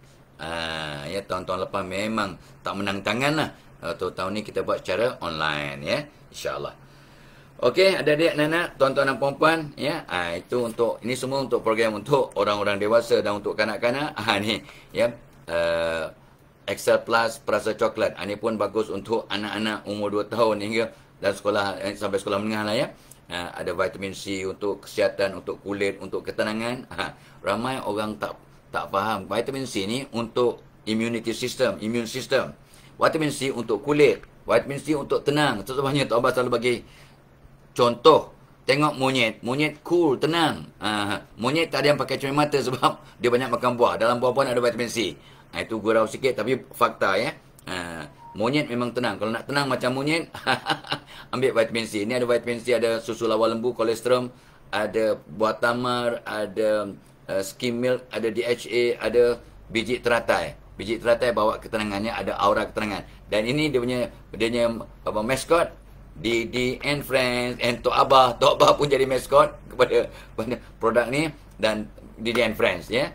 Ya, tahun-tahun lepas memang tak menang tangan lah. Tahun ni kita buat secara online ya, insya-Allah. Okey, adik-adik, anak-anak, tuan-tuan dan puan-puan ya. Itu untuk, ini semua untuk program untuk orang-orang dewasa dan untuk kanak-kanak. Ni ya, Excel Plus perasa coklat. Ini pun bagus untuk anak-anak umur 2 tahun hingga dan sekolah sampai sekolah menengah lah ya. Ada vitamin C untuk kesihatan, untuk kulit, untuk ketenangan. Ramai orang tak faham vitamin C ni untuk immune system. Vitamin C untuk kulit, vitamin C untuk tenang. Sebabnya Tok Abang selalu bagi contoh, tengok monyet cool, tenang. Monyet tak ada yang pakai cermin mata sebab dia banyak makan buah. Dalam buah pun ada vitamin C. Itu gurau sikit tapi fakta ya. Monyet memang tenang. Kalau nak tenang macam monyet, ambil vitamin C. Ini ada vitamin C, ada susu lawa lembu, kolesterol, ada buah tamar, ada skim milk, ada DHA, ada biji teratai. Biji teratai bawa ketenangannya, ada aura ketenangan. Dan ini dia punya maskot, Didi and Friends, and Tok Abang pun jadi maskot kepada produk ni, dan Didi and Friends ya.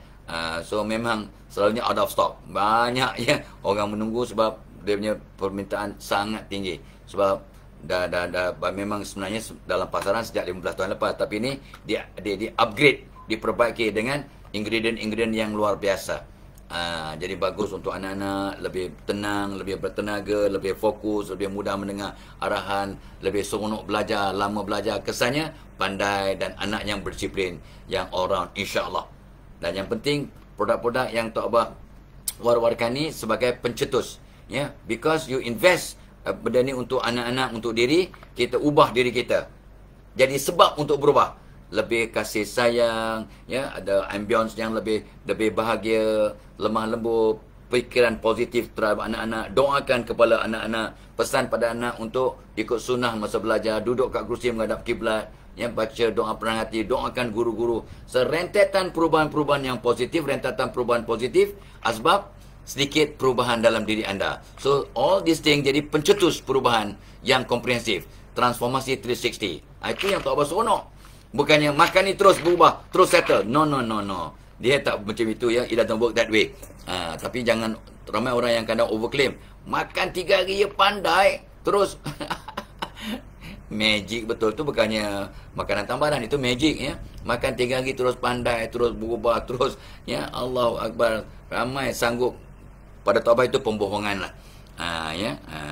So memang selalunya out of stock. Banyak ya orang menunggu sebab dia punya permintaan sangat tinggi. Sebab dah memang sebenarnya dalam pasaran sejak 15 tahun lepas, tapi ni dia upgrade, diperbaiki dengan ingredient yang luar biasa. Jadi bagus untuk anak-anak, lebih tenang, lebih bertenaga, lebih fokus, lebih mudah mendengar arahan, lebih seronok belajar, lama belajar, kesannya pandai dan anak yang berdisiplin, yang all round insya-Allah. Dan yang penting produk-produk yang Tok Abang war-warkan ni sebagai pencetus ya, because you invest benda ni untuk anak-anak, untuk diri kita, ubah diri kita. jadi sebab untuk berubah. Lebih kasih sayang, ya, ada ambience yang lebih bahagia, lemah lembut, fikiran positif terhadap anak-anak. Doakan kepada anak-anak, pesan pada anak untuk ikut sunnah masa belajar, duduk kat kerusi menghadap kiblat, ya, baca doa perang hati, doakan guru-guru. Serentetan perubahan-perubahan yang positif, rentetan perubahan positif, asbab sedikit perubahan dalam diri anda. So, all these things jadi pencetus perubahan yang komprehensif. Transformasi 360. Itu yang Tok Abah seronok. Bukannya makan ni terus berubah, terus settle. No. Dia tak macam itu, ya. It doesn't work that way. Tapi jangan, ramai orang yang kadang overclaim. Makan 3 hari ya pandai. Terus magic betul tu, bukannya makanan tambahan, itu magic, ya. Makan 3 hari terus pandai, terus berubah, terus, ya, Allahu Akbar. Ramai sanggup. Pada Tok Abah itu pembohongan lah.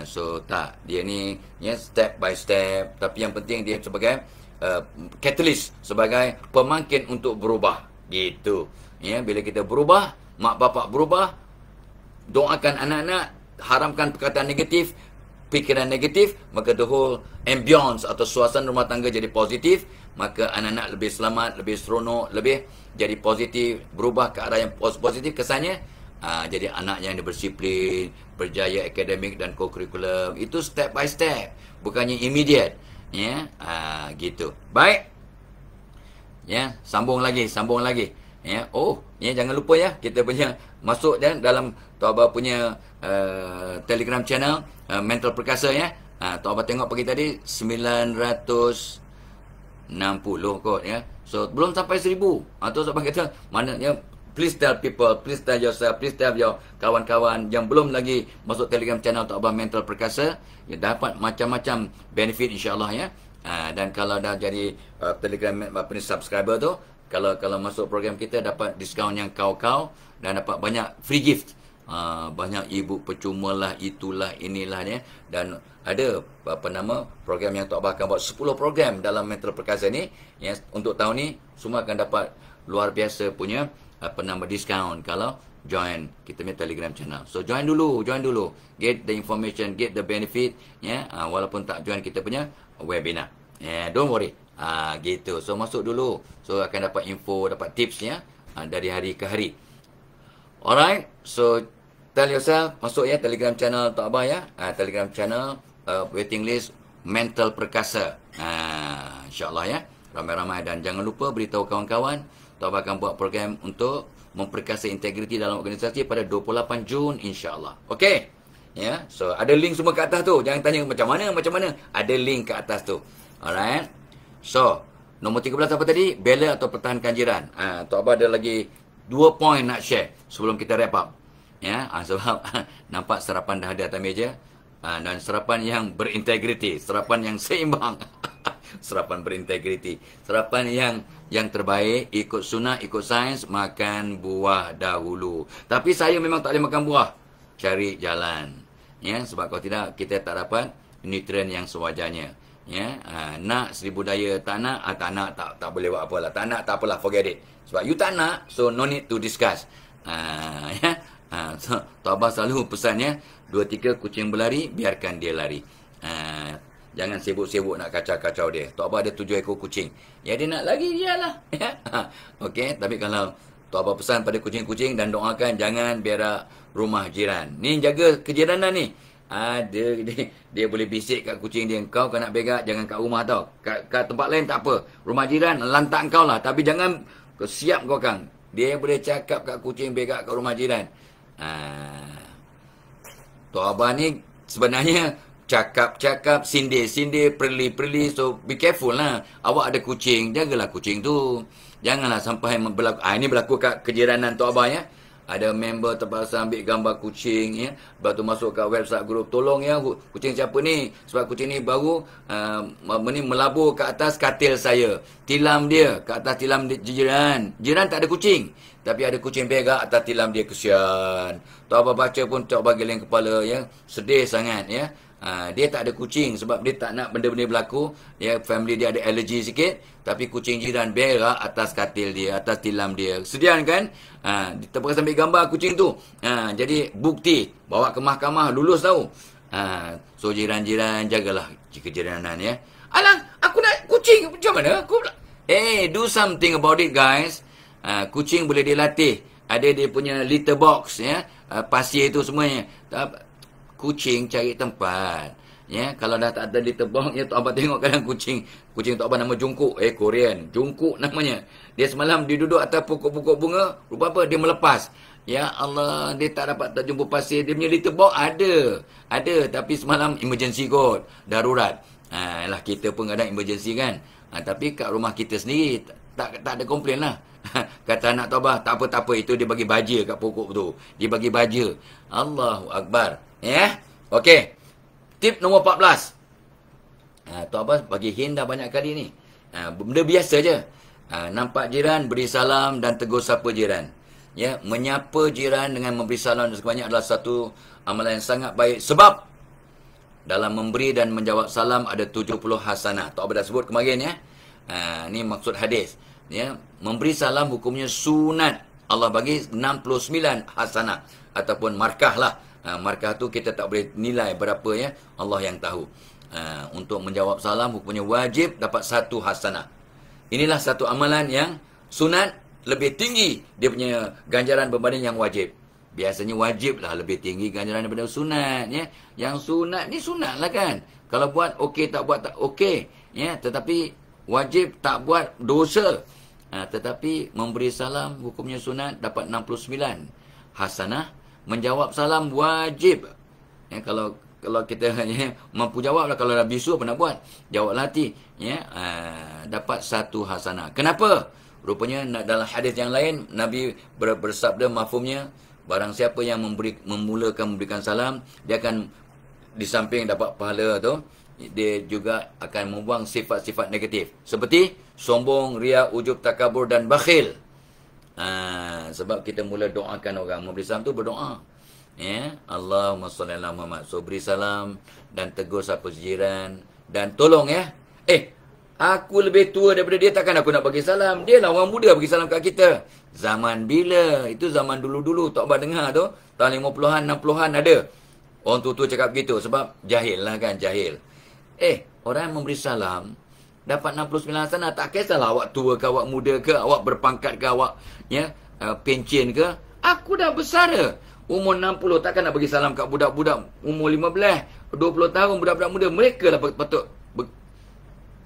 So tak, dia ni, ya, step by step. Tapi yang penting dia sebagai catalyst, sebagai pemangkin untuk berubah, gitu. Ya, bila kita berubah, mak bapak berubah, doakan anak-anak, haramkan perkataan negatif, fikiran negatif, maka the whole ambience atau suasana rumah tangga jadi positif, maka anak-anak lebih selamat, lebih seronok, lebih jadi positif, berubah ke arah yang positif kesannya. Jadi anak yang berdisiplin, berjaya akademik dan co-curriculum, itu step by step, bukannya immediate, ya. Gitu. Baik, ya, sambung lagi, ya. Ya, jangan lupa, ya, kita punya masuk dalam Tok Abah punya Telegram channel, Mental Perkasa, ya. Tok Abah tengok pagi tadi 960 kot, ya. So belum sampai 1000. Atau sebab kata maknanya, please tell people, please tell yourself, please tell your kawan-kawan yang belum lagi masuk Telegram channel Tok Abah Mental Perkasa, ya, dapat macam-macam benefit, insya-Allah, ya. Dan kalau dah jadi Telegram subscriber tu, kalau masuk program kita, dapat diskaun yang kau-kau dan dapat banyak free gift. Banyak ibu percuma lah, itulah, inilah, ya. Dan ada program yang Tok Abah akan buat 10 program dalam Mental Perkasa ni, ya. Untuk tahun ni semua akan dapat luar biasa punya diskaun kalau join kita punya Telegram channel. So join dulu, get the information, get the benefit, ya. Walaupun tak join kita punya webinar, ya. Don't worry. Gitu. So masuk dulu, so akan dapat info, dapat tips, ya, dari hari ke hari. Alright, so tell yourself, masuk, ya, Telegram channel Tok Abah, ya. Telegram channel waiting list Mental Perkasa. InsyaAllah, ya, ramai-ramai. Dan jangan lupa beritahu kawan-kawan, Tok Abah akan buat program untuk memperkasa integriti dalam organisasi pada 28 Jun, insyaAllah. Okey, ya. So ada link semua ke atas tu. Jangan tanya macam mana. Ada link ke atas tu. Alright. So, nombor 13 apa tadi? Bela atau pertahankan jiran. Tok Abah ada lagi 2 poin nak share sebelum kita wrap up. Ya, sebab nampak sarapan dah ada atas meja. Dan sarapan yang berintegriti, sarapan yang seimbang. Sarapan berintegriti, sarapan yang terbaik, ikut sunnah, ikut sains, makan buah dahulu. Tapi saya memang tak boleh makan buah. Cari jalan. Ya, sebab kalau tidak, kita tak dapat nutrien yang sewajarnya. Ya, nak 1000 daya, tak nak, tak boleh buat apalah. Tak nak, tak apalah, forget it. Sebab you tak nak, so no need to discuss. Ya, so Tok Abah selalu pesannya, 2-3 kucing berlari, biarkan dia lari. Jangan sibuk-sibuk nak kacau-kacau dia. Tok Abah ada 7 ekor kucing. Ya, dia nak lari, dialah. Okey, tapi kalau Tok Abah pesan pada kucing-kucing dan doakan jangan berak rumah jiran. Ni jaga kejiranan ni. Dia boleh bisik kat kucing dia, kau nak berak jangan kat rumah tau. Kat tempat lain tak apa. Rumah jiran lantak kau lah, tapi jangan siap kau kang. Dia boleh cakap kat kucing berak kat rumah jiran. Tok Abah ni sebenarnya cakap, sindir, perli. So be careful lah. Awak ada kucing, jagalah kucing tu. Janganlah sampai berlaku. Ini berlaku kat kejiranan Tok Abah, ya. Ada member terpaksa ambil gambar kucing, ya. Lepas tu masuk kat website grup, tolong, ya, kucing siapa ni? Sebab kucing ni baru melabur ke atas katil saya. Tilam dia ke atas tilam jiran. Jiran tak ada kucing, tapi ada kucing berak atas tilam dia, kesian. Tok Abah baca pun Tok Abah geleng kepala, ya. Sedih sangat, ya. Dia tak ada kucing sebab dia tak nak benda-benda berlaku. Ya, family dia ada alergi sikit, tapi kucing jiran berak atas katil dia, atas tilam dia. Sedian kan? Dia terpaksa ambil gambar kucing tu. Jadi bukti, bawa ke mahkamah, lulus tahu. So jiran-jiran jagalah kejiranan, ya. Alang, aku nak kucing. Macam mana? Do something about it, guys. Kucing boleh dilatih. Ada dia punya litter box, ya. Pasir itu semuanya. Kucing cari tempat. Ya, kalau dah tak ada litter box, ya, Tok Abah tengok kadang kucing Tok Abah nama Jungkook, Korean, Jungkook namanya. Dia semalam dia duduk atas pokok-pokok bunga, rupa apa dia melepas. Ya Allah, dia tak dapat tak jumpa pasir. Dia punya litter box ada, tapi semalam emergency kot, darurat. Lah kita pun kadang emergency kan. Tapi kat rumah kita sendiri tak ada komplain lah. Kata anak Tok Abah, tak apa, itu dia bagi baja kat pokok tu. Dia bagi baja. Allahu Akbar. Ya. Okey. Tip nombor 14. Tok Abah bagi hint dah banyak kali ni. Benda biasa je. Nampak jiran, beri salam dan tegur sapa jiran. Ya, menyapa jiran dengan memberi salam dan sebanyak adalah satu amalan yang sangat baik. Sebab dalam memberi dan menjawab salam ada 70 hasanah. Tok Abah dah sebut kemarin, ya. Ni maksud hadis. Ya, memberi salam hukumnya sunat. Allah bagi 69 hasanah ataupun markah lah. Markah tu kita tak boleh nilai berapa, ya. Allah yang tahu. Untuk menjawab salam hukumnya wajib dapat 1 hasanah. Inilah satu amalan yang sunat lebih tinggi dia punya ganjaran berbanding yang wajib. Biasanya wajib lah lebih tinggi ganjaran daripada sunat, ya. Yang sunat ni sunat lah kan. Kalau buat okey, tak buat tak okey, ya. Tetapi wajib tak buat dosa. Tetapi memberi salam hukumnya sunat dapat 69 hasanah. Menjawab salam wajib. Ya, kalau kita mampu jawab lah. Kalau dah bisu apa nak buat? Jawablah hati. Ya, dapat 1 hasanah. Kenapa? Rupanya dalam hadis yang lain Nabi bersabda mafhumnya, barang siapa yang memulakan memberikan salam, dia akan di samping dapat pahala tu, dia juga akan membuang sifat-sifat negatif seperti sombong, riak, ujub, takabur dan bakhil. Sebab kita mula doakan orang. Memberi salam tu berdoa. Ya, Allahumma salli ala Muhammad. So beri salam dan tegur sapa jiran dan tolong, ya. Aku lebih tua daripada dia, takkan aku nak bagi salam. Dia lah orang muda bagi salam kat kita. Zaman bila? Itu zaman dulu-dulu. Tok Abah dengar tu, tahun 50-an, 60-an ada. Orang tua-tua cakap begitu sebab jahil lah kan, jahil. Orang yang memberi salam dapat 69 hasanah. Tak kisahlah awak tua ke, awak muda ke, awak berpangkat ke, awak pencen ke. Aku dah besar dah. Umur 60, takkan nak bagi salam kat budak-budak umur 15, 20 tahun, budak-budak muda. Mereka lah patut.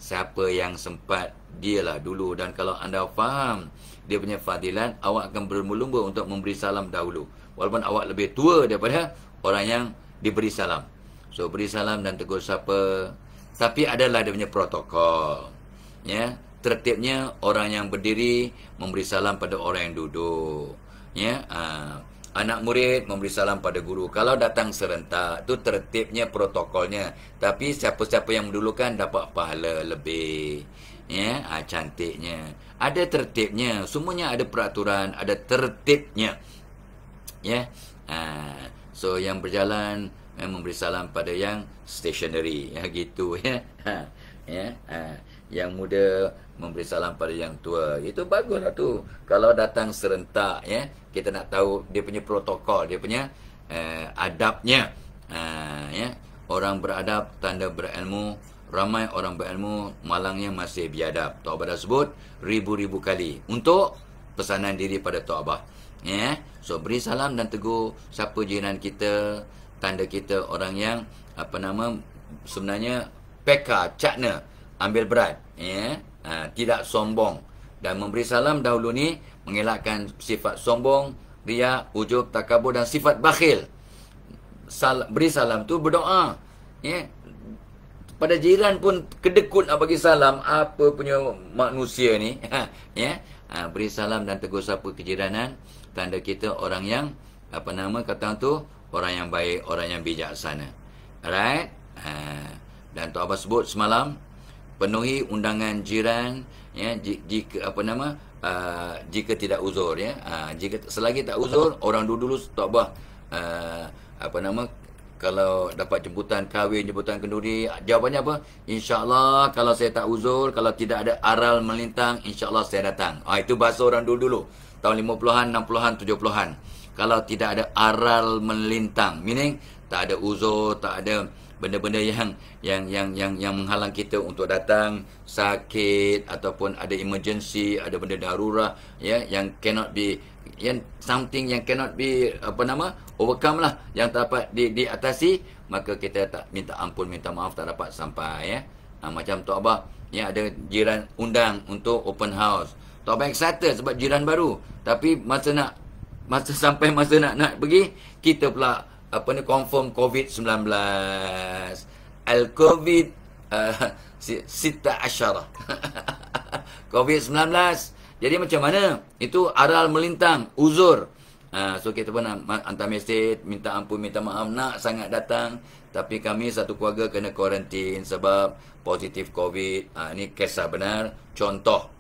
Siapa yang sempat, dialah dulu. Dan kalau anda faham dia punya fadilat, awak akan berlumba untuk memberi salam dahulu. Walaupun awak lebih tua daripada orang yang diberi salam. So, beri salam dan tegur sapa. Tapi adalah dia punya protokol. Ya, tertibnya orang yang berdiri memberi salam pada orang yang duduk. Ya, anak murid memberi salam pada guru. Kalau datang serentak, tu tertibnya, protokolnya. Tapi siapa-siapa yang mendulukan dapat pahala lebih. Ya, cantiknya. Ada tertibnya. Semuanya ada peraturan, ada tertibnya. Ya, so yang berjalan memberi salam pada yang stationary, ya, gitu, ya. Yang muda memberi salam pada yang tua. Itu baguslah tu. Kalau datang serentak, ya, kita nak tahu dia punya protokol, dia punya adabnya. Ya, orang beradab tanda berilmu. Ramai orang berilmu, malangnya masih biadab. Tok Abah dah sebut ribu-ribu kali untuk pesanan diri pada Tok Abah. Ya, so beri salam dan tegur siapa jiran kita. Tanda kita orang yang sebenarnya peka, cakna, ambil berat, ya. Tidak sombong. Dan memberi salam dahulu ni mengelakkan sifat sombong, riak, ujub, takabur dan sifat bakhil. Beri salam tu berdoa, ya. Pada jiran pun kedekut nak bagi salam. Apa punya manusia ni? Ya. Beri salam dan tegur sapa kejiranan. Tanda kita orang yang kata tu, orang yang baik, orang yang bijaksana. Alright? Dan Tok Abah sebut semalam, penuhi undangan jiran, ya, jika jika tidak uzur, ya. Jika selagi tak uzur, orang dulu Tok Abah kalau dapat jemputan kahwin, jemputan kenduri, jawapannya apa? InsyaAllah kalau saya tak uzur, kalau tidak ada aral melintang, InsyaAllah saya datang. Itu bahasa orang dulu-dulu. Tahun 50-an, 60-an, 70-an. Kalau tidak ada aral melintang, meaning tak ada uzur, tak ada benda-benda yang menghalang kita untuk datang, sakit ataupun ada emergency, ada benda darurat ya, yang cannot be, yang something yang cannot be overcome lah, yang tak dapat diatasi, maka kita tak minta ampun, minta maaf, tak dapat sampai ya. Macam Tok Abah ya, ada jiran undang untuk open house. Tok Abah excited sebab jiran baru, tapi masa nak pergi, kita pula confirm COVID-19. Al-Covid Sita Asyarah. COVID-19. Jadi macam mana? Itu aral melintang, uzur. So kita pun hantar mesej, minta ampun, minta maaf, nak sangat datang, tapi kami satu keluarga kena kuarantin sebab positif COVID. Ini kisah benar, contoh.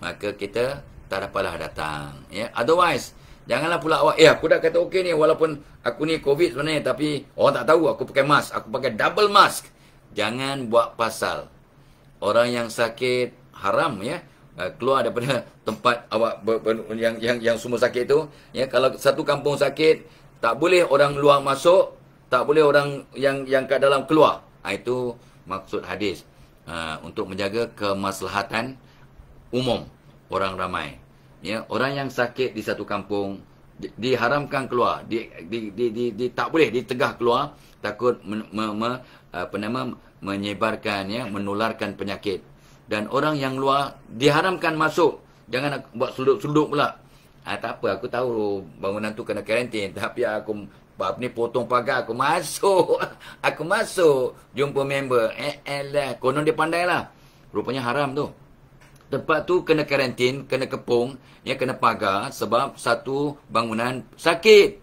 Maka kita tak dapatlah datang. Ya, otherwise, janganlah pula awak, aku dah kata okey ni, walaupun aku ni COVID sebenarnya, tapi orang tak tahu aku pakai mask, aku pakai double mask. Jangan buat pasal. Orang yang sakit haram ya, keluar daripada tempat awak yang semua sakit tu. Ya, kalau satu kampung sakit, tak boleh orang luar masuk, tak boleh orang yang kat dalam keluar. Itu maksud hadis. Untuk menjaga kemaslahatan umum orang ramai. Ya, orang yang sakit di satu kampung diharamkan keluar, tak boleh ditegah keluar, takut menyebarkan ya, menularkan penyakit. Dan orang yang luar diharamkan masuk, jangan buat seluduk-seluduk pula. Tak apa, aku tahu bangunan tu kena karantin, tapi aku potong pagar, aku masuk. Aku masuk jumpa member. Konon dia pandai lah. Rupanya haram tu. Tempat tu kena karantin, kena kepung, ya, kena pagar sebab satu bangunan sakit.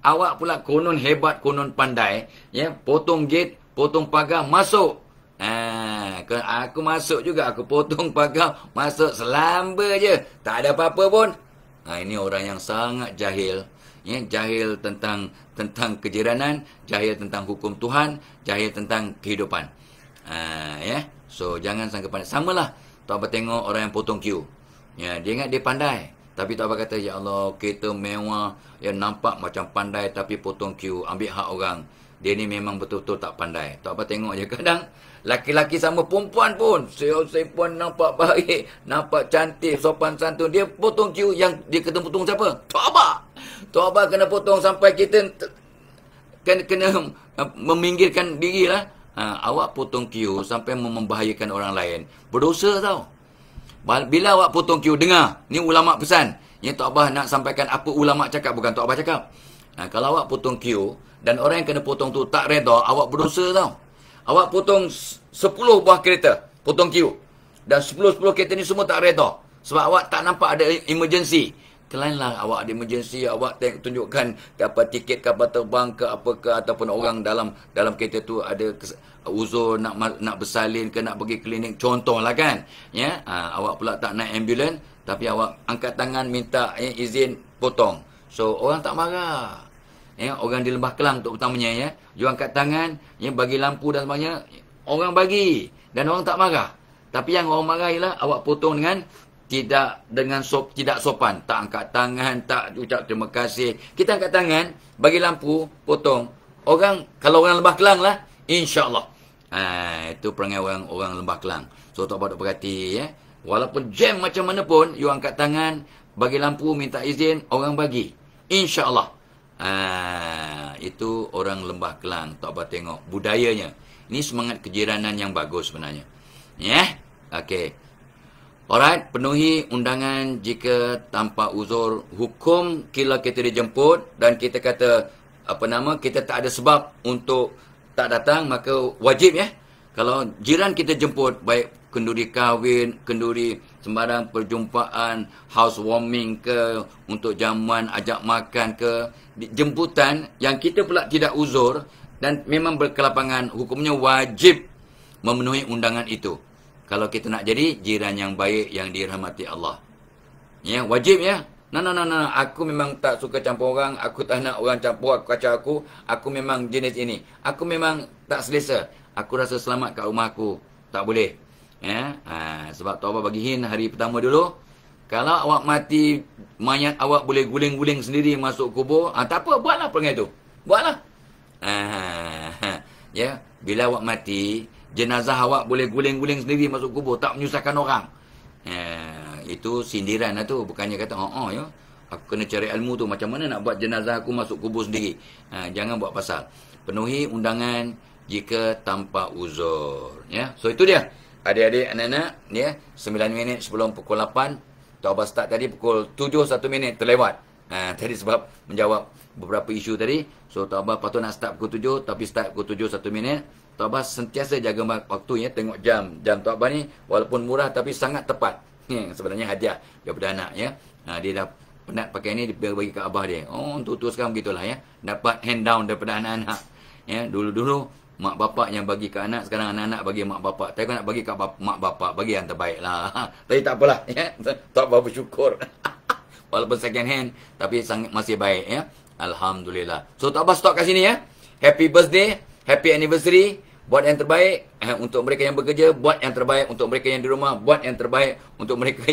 Awak pula konon hebat, konon pandai, ya, potong gate, potong pagar, masuk. Aku masuk juga, aku potong pagar, masuk, selamba je, tak ada apa-apa pun. Ini orang yang sangat jahil, ya, jahil tentang kejiranan, jahil tentang hukum Tuhan, jahil tentang kehidupan. Ya, so jangan sangka pandai. Samalah Tok Abah tengok orang yang potong queue. Ya, dia ingat dia pandai. Tapi Tok Abah kata, ya Allah, kereta mewah, yang nampak macam pandai tapi potong queue, ambil hak orang. Dia ni memang betul-betul tak pandai. Tok Abah tengok je, kadang laki-laki sama perempuan pun, saya pun nampak baik, nampak cantik, sopan santun, dia potong queue, yang dia kena potong siapa? Tok Abah. Tok Abah kena potong sampai kita kena meminggirkan diri lah. Awak potong queue sampai membahayakan orang lain, berdosa tau. Bila awak potong queue, dengar, ni ulama pesan. Yang Tok Abah nak sampaikan apa ulama cakap, bukan Tok Abah cakap. Kalau awak potong queue dan orang yang kena potong tu tak reda, awak berdosa tau. Awak potong 10 buah kereta, potong queue, dan 10 kereta ni semua tak reda sebab awak tak nampak ada emergency. Kelainlah awak ada emergency, awak tunjukkan kapal tiket, kapal terbang ke apa ke, ataupun orang dalam kereta tu ada uzur nak bersalin ke, nak pergi klinik, contohlah kan. Ya, awak pula tak naik ambulans, tapi awak angkat tangan minta izin potong. So orang tak marah. Ya, orang di Lembah Kelang terutamanya ya, you angkat tangan, ya, bagi lampu dan sebagainya, orang bagi dan orang tak marah. Tapi yang orang marah ialah awak potong dengan tidak sopan, tak angkat tangan, tak ucap terima kasih. Kita angkat tangan, bagi lampu, potong. Kalau orang Lembah Kelang lah, insya-Allah. Itu perangai orang Lembah Kelang. So tak patut berhati ya. Walaupun jam macam mana pun, you angkat tangan, bagi lampu, minta izin, orang bagi. Insya-Allah. Itu orang Lembah Kelang. Tak apa tengok budayanya. Ini semangat kejiranan yang bagus sebenarnya. Ya. Okey. Alright, penuhi undangan jika tanpa uzur. Hukum bila kita dijemput dan kita kata kita tak ada sebab untuk tak datang, maka wajib ya. Kalau jiran kita jemput, baik kenduri kahwin, kenduri sembarang perjumpaan, housewarming ke, untuk jamuan, ajak makan ke, jemputan yang kita pula tidak uzur dan memang berkelapangan, hukumnya wajib memenuhi undangan itu. Kalau kita nak jadi jiran yang baik, yang dirahmati Allah. Ya, wajib ya. No. Aku memang tak suka campur orang. Aku tak nak orang campur kacau aku. Aku memang jenis ini. Aku memang tak selesa. Aku rasa selamat kat rumah aku. Tak boleh. Ya. Sebab Tok Abah bagi hint hari pertama dulu. Kalau awak mati, mayat awak boleh guling-guling sendiri masuk kubur. Tak apa, buatlah perangai tu. Buatlah. Ya. bila awak mati, jenazah awak boleh guling-guling sendiri masuk kubur, tak menyusahkan orang. Itu sindiran lah tu. Bukannya kata, ya, aku kena cari ilmu tu. Macam mana nak buat jenazah aku masuk kubur sendiri. Jangan buat pasal. Penuhi undangan jika tanpa uzur. Ya, so itu dia. Adik-adik, anak-anak, ya, 9 minit sebelum pukul 8. Tok Abah start tadi pukul 7, 1 minit terlewat. Tadi sebab menjawab beberapa isu tadi. So Tok Abah patut nak start pukul 7, tapi start pukul 7, 1 minit. Tok Abah sentiasa jaga waktu, ya. Tengok jam. Jam Tok Abah ni walaupun murah tapi sangat tepat. Sebenarnya hadiah daripada anak, ya. Dia dah penat pakai ni, dia bagi ke abah dia. Untuk sekarang begitulah, ya. Dapat hand down daripada anak-anak. Ya, dulu-dulu mak bapak yang bagi ke anak, sekarang anak-anak bagi mak bapak. Tapi kalau nak bagi ke mak bapak, bagi yang terbaik lah. Tapi tak apalah, ya. Tak apa, bersyukur. Walaupun second hand, tapi sangat masih baik, ya. Alhamdulillah. So tak apa, stop kat sini, ya. Happy birthday, happy anniversary. Buat yang terbaik untuk mereka yang bekerja, buat yang terbaik untuk mereka yang di rumah, buat yang terbaik untuk mereka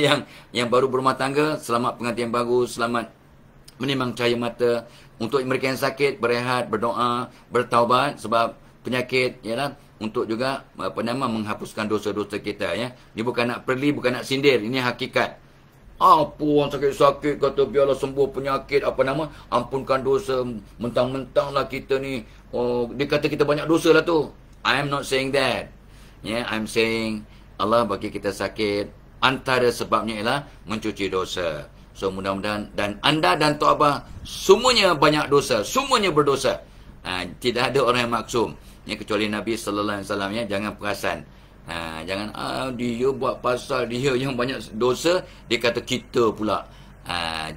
yang baru berumah tangga. Selamat pengantin baru, selamat menimang cahaya mata. Untuk mereka yang sakit, berehat, berdoa, bertaubat sebab penyakit, ya, untuk juga menghapuskan dosa-dosa kita, ya. Ini bukan nak perli, bukan nak sindir, ini hakikat. Apa orang sakit-sakit kata biarlah sembuh penyakit, ampunkan dosa, mentang-mentanglah kita ni, dia kata kita banyak dosa lah tu. I am not saying that. Yeah, I'm saying Allah bagi kita sakit, antara sebabnya ialah mencuci dosa. So mudah-mudahan, dan anda dan Tok Abah semuanya banyak dosa, semuanya berdosa. Tidak ada orang yang maksum, ya, kecuali Nabi sallallahu alaihi wasallam, ya. Jangan perasan. Jangan dia buat pasal dia yang banyak dosa, dia kata kita pula.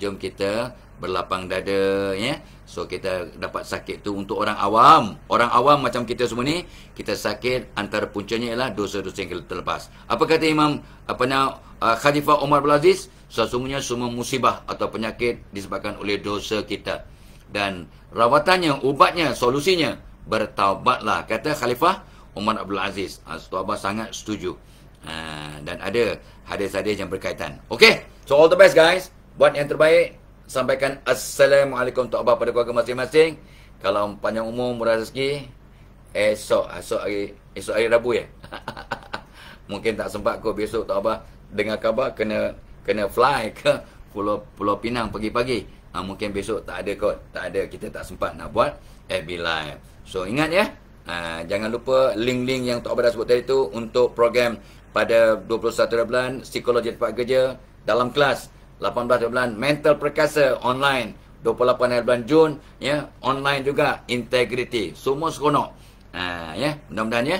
Jom kita berlapang dada, ya. So kita dapat sakit tu untuk orang awam. Orang awam macam kita semua ni, kita sakit, antara puncanya ialah dosa-dosa yang kita terlepas. Apa kata Imam Khalifah Umar bin Aziz? Sesungguhnya semua musibah atau penyakit disebabkan oleh dosa kita. Dan rawatannya, ubatnya, solusinya, bertaubatlah, kata Khalifah Umar Abdul Aziz. Tok Abah sangat setuju. Dan ada hadis-hadis yang berkaitan. Okay, so all the best guys. Buat yang terbaik. Sampaikan Assalamualaikum Tok Abah pada keluarga masing-masing. Kalau panjang umur, murah rezeki, esok hari Rabu, ya. Mungkin tak sempat kot besok Tok Abah dengar khabar kena fly ke Pulau Pinang pagi-pagi. Mungkin besok tak ada kot. Tak ada, kita tak sempat nak buat FB Live. So ingat, ya. Jangan lupa link-link yang Tok Abah dah sebut tadi tu untuk program pada 21 bulan psikologi tempat kerja dalam kelas, 18 bulan mental perkasa online, 28 bulan Jun, ya, online juga integrity. Semua seronok. Ya, mudah-mudahan, ya.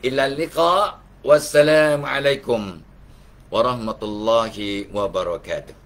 Illa liqa. Wassalamualaikum warahmatullahi wabarakatuh.